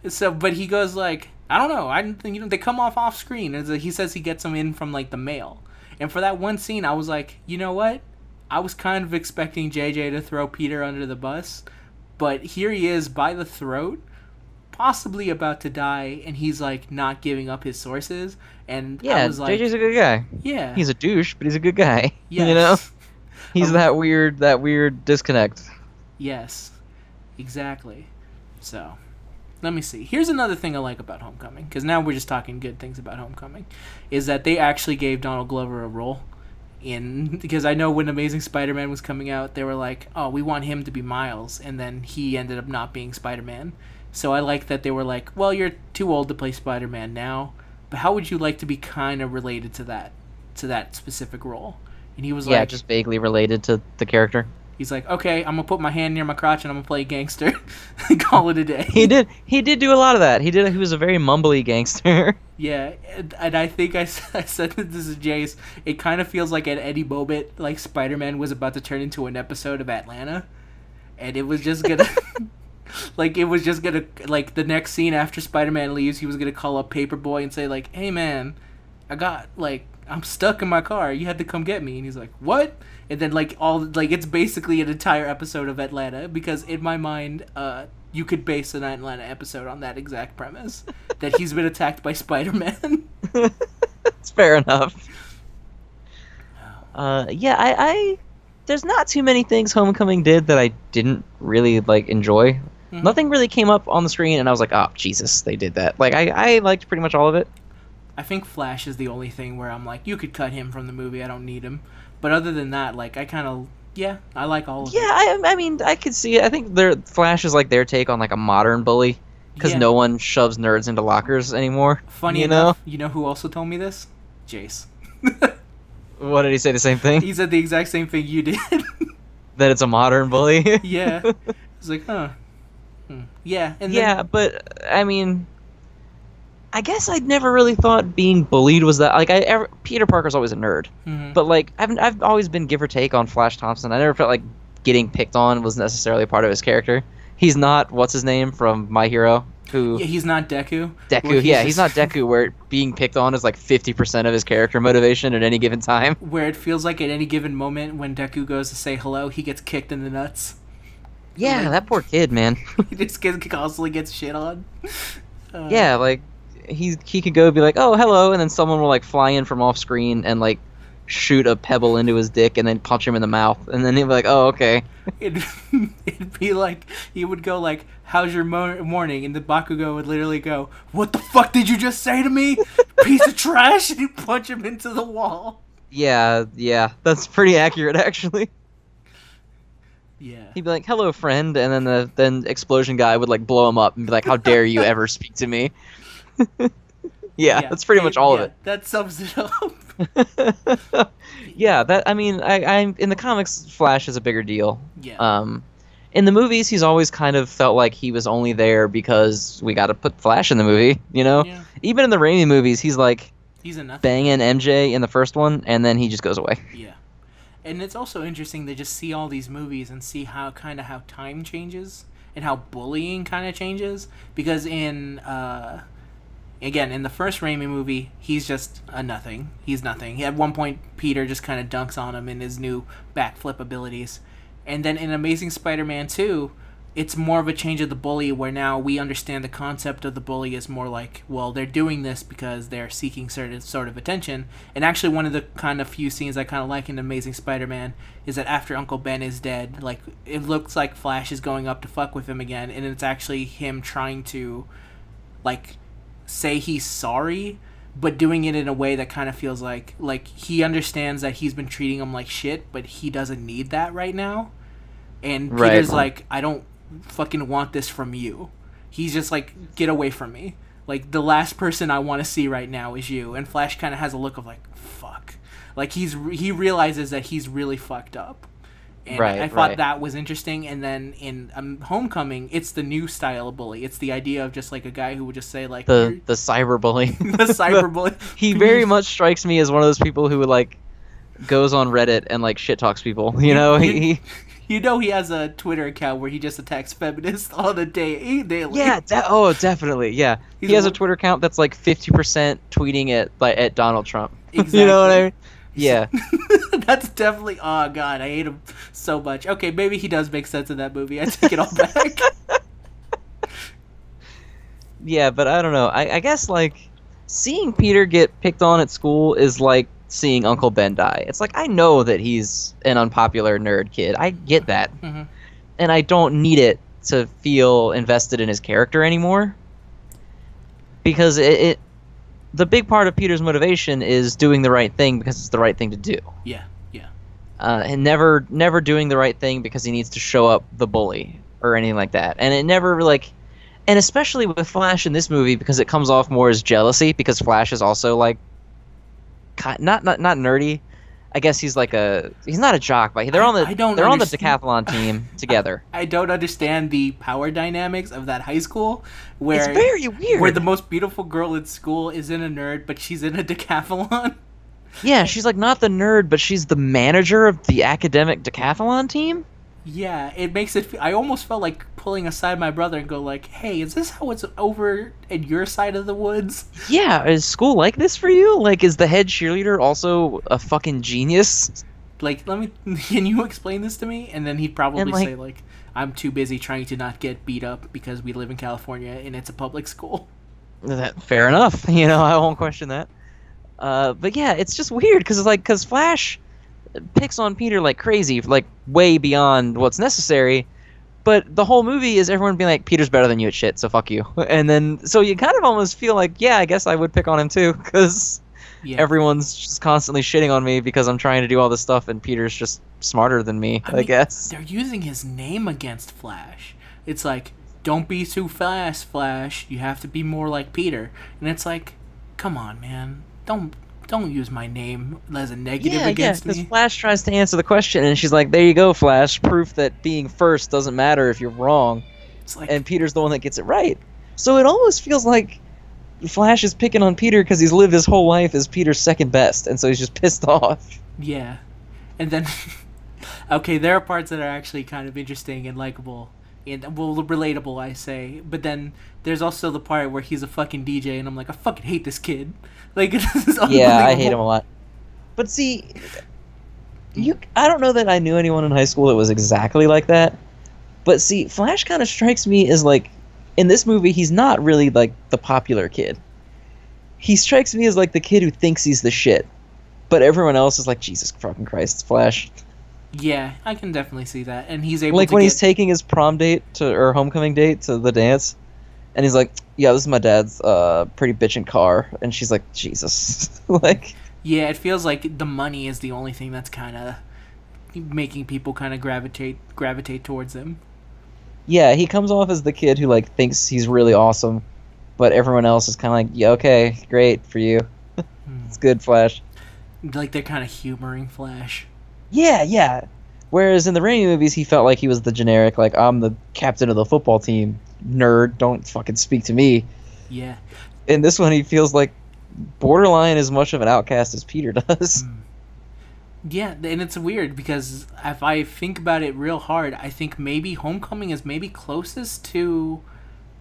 So, but he goes like, I don't know. They come off screen. He says he gets them in from like the mail. And for that one scene, I was like, you know what? I was kind of expecting JJ to throw Peter under the bus, but here he is by the throat, possibly about to die, and he's like not giving up his sources. And Yeah, I was like, JJ's a good guy. yeah, He's a douche, but he's a good guy. yes. You know? He's that weird disconnect. Yes, exactly. So, let me see. Here's another thing I like about Homecoming, because now we're just talking good things about Homecoming, is that they actually gave Donald Glover a role because I know when Amazing Spider-Man was coming out, they were like, oh, we want him to be Miles, and then he ended up not being Spider-Man. So I like that they were like, well, you're too old to play Spider-Man now, but how would you like to be kind of related to that specific role? And he was like, just vaguely related to the character. he's like, okay, I'm gonna put my hand near my crotch and I'm gonna play gangster. Call it a day. He did do a lot of that. He was a very mumbly gangster. Yeah, and I think I said that this is Jace. It kind of feels like at any moment, like Spider-Man was about to turn into an episode of Atlanta, and it was just gonna, like the next scene after Spider-Man leaves, he was gonna call up Paperboy and say like, hey man, I'm stuck in my car. You had to come get me. And he's like, what? And then it's basically an entire episode of Atlanta, because in my mind, you could base an Atlanta episode on that exact premise, that he's been attacked by Spider-Man. It's fair enough. I there's not too many things Homecoming did that I didn't really enjoy. Mm-hmm. Nothing really came up on the screen, and I was like, oh Jesus, they did that. I liked pretty much all of it. I think Flash is the only thing where I'm like, you could cut him from the movie. I don't need him. But other than that, I like all of it. Yeah, I mean, I could see it. I think Flash is their take on a modern bully, because no one shoves nerds into lockers anymore. Funny enough, you know who also told me this? Jace. What did he say? The same thing? He said the exact same thing you did. That it's a modern bully? Yeah. He's like, huh. Yeah. And yeah, but, I mean, I guess I'd never really thought being bullied was that... Peter Parker's always a nerd. Mm-hmm. But, I've always been give or take on Flash Thompson. I never felt like getting picked on was necessarily a part of his character. He's not, what's his name from My Hero? Yeah, he's not Deku. He's not Deku, where being picked on is 50% of his character motivation at any given time. Where it feels like at any given moment when Deku goes to say hello, he gets kicked in the nuts. Yeah, that poor kid, man. He just constantly gets shit on. Yeah, he could go be like, oh, hello, and then someone will fly in from off screen and shoot a pebble into his dick and then punch him in the mouth, and then he'd be like, oh, okay. It'd be he would go how's your morning, and the Bakugo would literally go, what the fuck did you just say to me, piece of trash, and he'd punch him into the wall. Yeah, that's pretty accurate, actually. Yeah. He'd be like, hello, friend, and then the explosion guy would blow him up and be like, how dare you ever speak to me. Yeah, that's pretty much all of it. That sums it up. Yeah, I'm in the comics, Flash is a bigger deal. Yeah. In the movies, he's always kind of felt like he was only there because we got to put Flash in the movie, you know? Yeah. Even in the Raimi movies, he's banging MJ in the first one, and then he just goes away. Yeah. And it's also interesting to just see all these movies and see how time changes and how bullying kind of changes, because in the first Raimi movie, he's just a nothing. He's nothing. At one point, Peter just kind of dunks on him in his new backflip abilities. And then in Amazing Spider-Man 2, it's more of a change of the bully, where now we understand the concept of the bully is more well, they're doing this because they're seeking certain sort of attention. And actually, one of the kind of few scenes I kind of like in Amazing Spider-Man is that after Uncle Ben is dead, it looks like Flash is going up to fuck with him again, and it's actually him trying to, say he's sorry, but doing it in a way that kind of feels like he understands that he's been treating him like shit, but he doesn't need that right now. And Peter's like, I don't fucking want this from you. He's just like, get away from me. Like, the last person I want to see right now is you. And Flash kind of has a look of like, fuck. Like, he realizes that he's really fucked up. And I thought that was interesting. And then in Homecoming, it's the new style of bully. It's the idea of just like a guy who would just say like... The cyberbully. The cyberbully. He very much strikes me as one of those people who like goes on Reddit and like shit talks people. You know, he You know he has a Twitter account where he just attacks feminists all the daily. Yeah, definitely. Yeah, he has a Twitter account that's like 50% tweeting at Donald Trump. Exactly. You know what I mean? Yeah. That's definitely... Oh, God, I hate him so much. Okay, maybe he does make sense in that movie. I take it all back. Yeah, but I don't know. I guess, like, seeing Peter get picked on at school is like seeing Uncle Ben die. It's like, I know that he's an unpopular nerd kid. I get that. Mm-hmm. And I don't need it to feel invested in his character anymore. Because the big part of Peter's motivation is doing the right thing because it's the right thing to do. Yeah. And never doing the right thing because he needs to show up the bully or anything like that. And it never, like... And especially with Flash in this movie, because it comes off more as jealousy, because Flash is also, like... Not nerdy. I guess he's like he's not a jock, but they're on the decathlon team together. I don't understand the power dynamics of that high school where it's very weird. Where the most beautiful girl in school isn't a nerd, but she's in a decathlon. Yeah, she's like not the nerd, but she's the manager of the academic decathlon team. Yeah, it makes it... I almost felt like pulling aside my brother and go like, hey, is this how it's over at your side of the woods? Yeah, is school like this for you? Like, is the head cheerleader also a fucking genius? Like, can you explain this to me? And then he'd probably say like, I'm too busy trying to not get beat up because we live in California and it's a public school. Fair enough. You know, I won't question that. But yeah, it's just weird because Flash picks on Peter like crazy, like way beyond what's necessary, but the whole movie is everyone being like, Peter's better than you at shit, so fuck you. And then so you kind of almost feel like, yeah, I guess I would pick on him too, because everyone's just constantly shitting on me because I'm trying to do all this stuff and Peter's just smarter than me. I mean, guess they're using his name against Flash. It's like, don't be too fast, Flash, you have to be more like Peter. And it's like, come on, man, don't use my name as a negative against me. Because Flash tries to answer the question, and she's like, there you go, Flash. Proof that being first doesn't matter if you're wrong. And Peter's the one that gets it right. So it almost feels like Flash is picking on Peter because he's lived his whole life as Peter's second best, and so he's just pissed off. Yeah. And then... okay, there are parts that are actually kind of interesting and likable. And, well, relatable, I say. But then there's also the part where he's a fucking DJ, and I'm like, I fucking hate this kid. Like, yeah, I hate him a lot. But see, I don't know that I knew anyone in high school that was exactly like that. But see, Flash kind of strikes me as like, in this movie, he's not really like the popular kid. He strikes me as like the kid who thinks he's the shit. But everyone else is like, Jesus fucking Christ, it's Flash. Yeah, I can definitely see that. And he's able like when he's taking his prom date or homecoming date to the dance, and he's like, yeah, this is my dad's pretty bitchin' car, and she's like, Jesus. Like, yeah, it feels like the money is the only thing that's kind of making people kind of gravitate towards him. Yeah, he comes off as the kid who like thinks he's really awesome, but everyone else is kind of like, yeah, okay, great for you. It's good, Flash. Like they're kind of humoring Flash. Yeah. Whereas in the Raimi movies, he felt like he was the generic, like, I'm the captain of the football team, nerd, don't fucking speak to me. Yeah. In this one, he feels like borderline as much of an outcast as Peter does. Yeah, and it's weird, because if I think about it real hard, I think maybe Homecoming is maybe closest to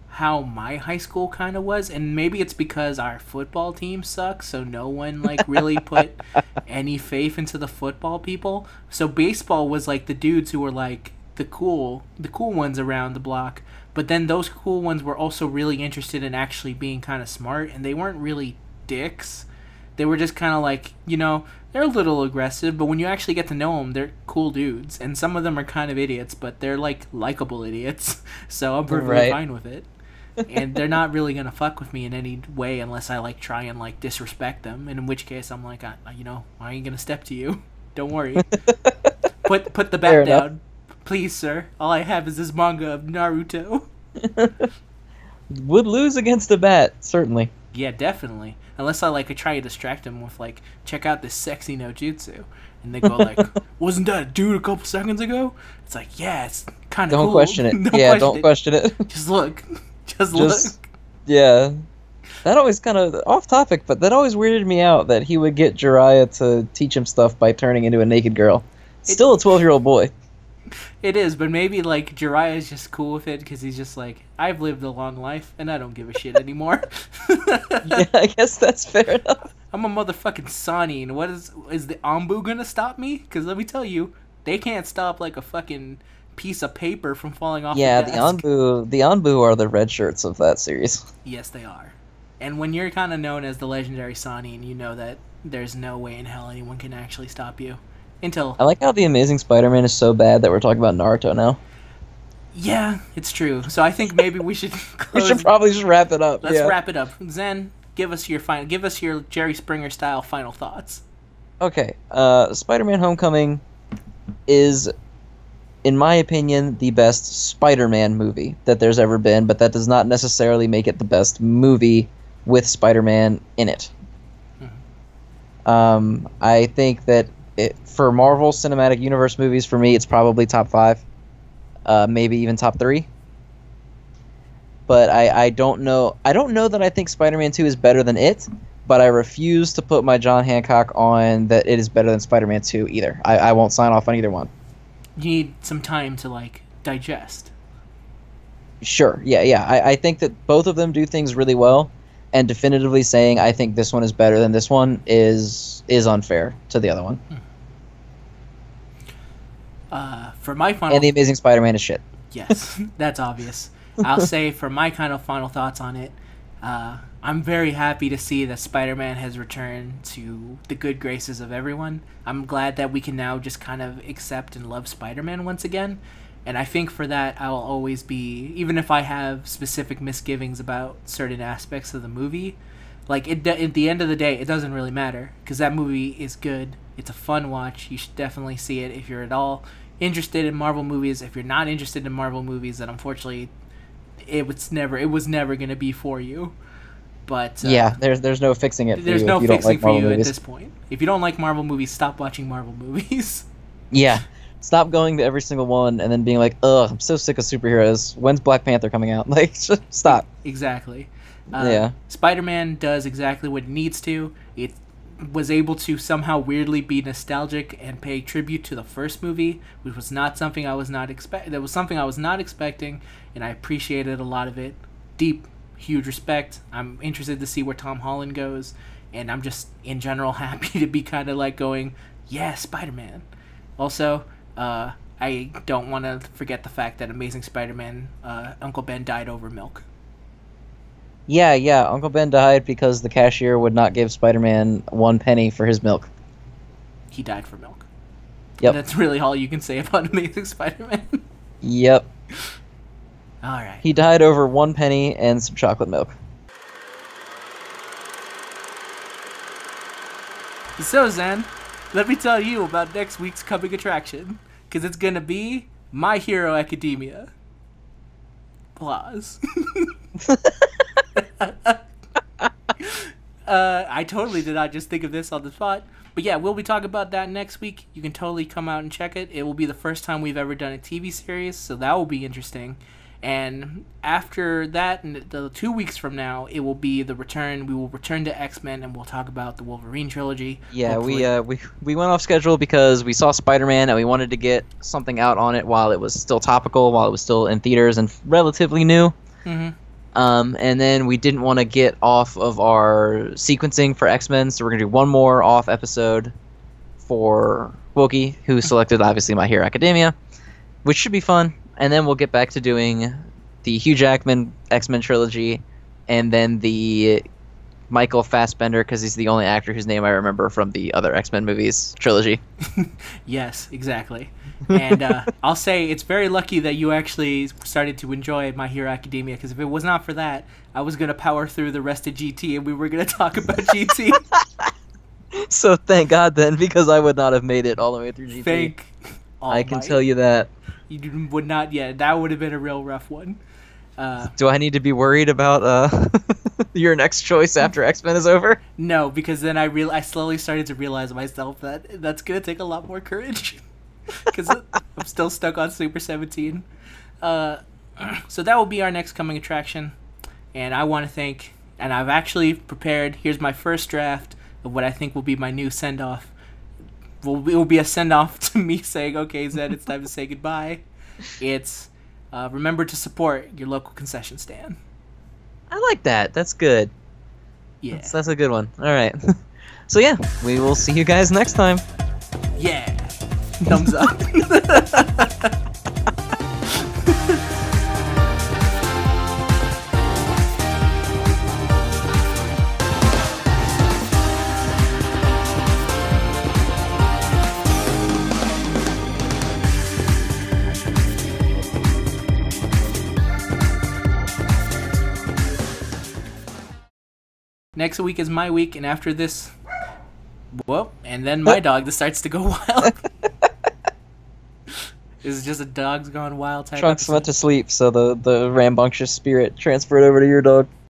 how my high school kind of was, and maybe it's because our football team sucks, so no one like really put any faith into the football people. So baseball was like the dudes who were like the cool ones around the block, but then those cool ones were also really interested in actually being kind of smart, and they weren't really dicks. They were just kind of like, you know, they're a little aggressive, but when you actually get to know them, they're cool dudes, and some of them are kind of idiots, but they're like likable idiots. So I'm perfectly fine with it. and they're not really gonna fuck with me in any way unless I like try and like disrespect them. And in which case, I'm like, I ain't gonna step to you. Don't worry. Put the Fair bat down, please, sir. All I have is this manga of Naruto. Would lose against a bat, certainly. Yeah, definitely. Unless I try to distract them with like, check out this sexy no jutsu, and they go like, wasn't that a dude a couple seconds ago? It's like, yeah, it's kind of cool. Don't question it. Don't question it. Just look. Just look. Yeah. That always kind of off topic, but that always weirded me out that he would get Jiraiya to teach him stuff by turning into a naked girl. Still a 12-year-old boy. It is, but maybe like Jiraiya is just cool with it because he's just like, I've lived a long life and I don't give a shit anymore. Yeah, I guess that's fair enough. I'm a motherfucking Sonny, and what is the Anbu gonna stop me? Because let me tell you, they can't stop like a fucking piece of paper from falling off. Yeah, the desk. the Anbu are the red shirts of that series. Yes, they are. And when you're kind of known as the legendary Sonny, and you know that there's no way in hell anyone can actually stop you. Until I like how the Amazing Spider-Man is so bad that we're talking about Naruto now. Yeah, it's true. So I think maybe we should close. We should probably just wrap it up. Let's wrap it up. Zen, give us your Jerry Springer style final thoughts. Okay, Spider-Man: Homecoming is, in my opinion, the best Spider-Man movie that there's ever been, but that does not necessarily make it the best movie with Spider-Man in it. Mm-hmm. I think that for Marvel Cinematic Universe movies, for me, it's probably top 5, maybe even top 3. But I don't know. I don't know that I think Spider-Man 2 is better than it, but I refuse to put my John Hancock on that it is better than Spider-Man 2 either. I won't sign off on either one. You need some time to digest. Sure. Yeah. I think that both of them do things really well, and definitively saying I think this one is better than this one is unfair to the other one. For my final... And The Amazing Spider-Man is shit. Yes, that's obvious. I'll say for my kind of final thoughts on it, I'm very happy to see that Spider-Man has returned to the good graces of everyone. I'm glad that we can now just kind of accept and love Spider-Man once again. And I think for that, I'll always be, even if I have specific misgivings about certain aspects of the movie, at the end of the day, it doesn't really matter, because that movie is good. It's a fun watch. You should definitely see it if you're at all interested in Marvel movies. If you're not interested in Marvel movies, then unfortunately, it was never going to be for you. But yeah, there's no fixing it. There's no fixing for you at this point. If you don't like Marvel movies, stop watching Marvel movies. Yeah. Stop going to every single one and then being like, ugh, I'm so sick of superheroes. When's Black Panther coming out? Just stop. Exactly. Yeah. Spider-Man does exactly what it needs to. It was able to somehow weirdly be nostalgic and pay tribute to the first movie, which was not something I was not That was something I was not expecting, and I appreciated a lot of it. Deep, huge respect. I'm interested to see where Tom Holland goes, and I'm just in general happy to be kind of going, yeah, Spider-Man. Also, I don't want to forget the fact that Amazing Spider-Man, Uncle Ben died over milk. Yeah, Uncle Ben died because the cashier would not give Spider-Man 1 penny for his milk. He died for milk. Yep. That's really all you can say about Amazing Spider-Man. Yep. Alright. He died over 1 penny and some chocolate milk. So, Zen, let me tell you about next week's coming attraction, because it's going to be My Hero Academia. Applause. I totally did not just think of this on the spot. But yeah, we'll be talking about that next week. You can totally come out and check it. It will be the first time we've ever done a TV series, so that will be interesting. And after that, the 2 weeks from now, it will be the return. We will return to X-Men, and we'll talk about the Wolverine trilogy. Yeah, hopefully. we went off schedule because we saw Spider-Man, and we wanted to get something out on it while it was still topical, while it was still in theaters and relatively new. Mm-hmm. And then we didn't want to get off of our sequencing for X-Men, so we're going to do one more off episode for Wokey, who selected, obviously, My Hero Academia, which should be fun. And then we'll get back to doing the Hugh Jackman X-Men trilogy, and then the Michael Fassbender because he's the only actor whose name I remember from the other X-Men movies trilogy. Yes, exactly. And I'll say it's very lucky that you actually started to enjoy My Hero Academia, because if it was not for that, I was going to power through the rest of GT and we were going to talk about GT. So thank God then, because I would not have made it all the way through GT. Thank I can tell you that. You would not, yeah, that would have been a real rough one. Do I need to be worried about your next choice after X-Men is over? No, because then I slowly started to realize myself that that's going to take a lot more courage. Because I'm still stuck on Super 17. So that will be our next coming attraction. And I want to thank, and I've actually prepared, here's my first draft of what I think will be my new send-off. It will be a send-off to me saying, okay, Zen, it's time to say goodbye. It's, remember to support your local concession stand. I like that. That's good. Yeah. That's a good one. All right. So yeah, we will see you guys next time. Yeah. Thumbs up. Next week is my week, and after this, whoop, and then my dog that starts to go wild. This is just a dog's gone wild type Trunks episode. went to sleep, so the rambunctious spirit transferred over to your dog.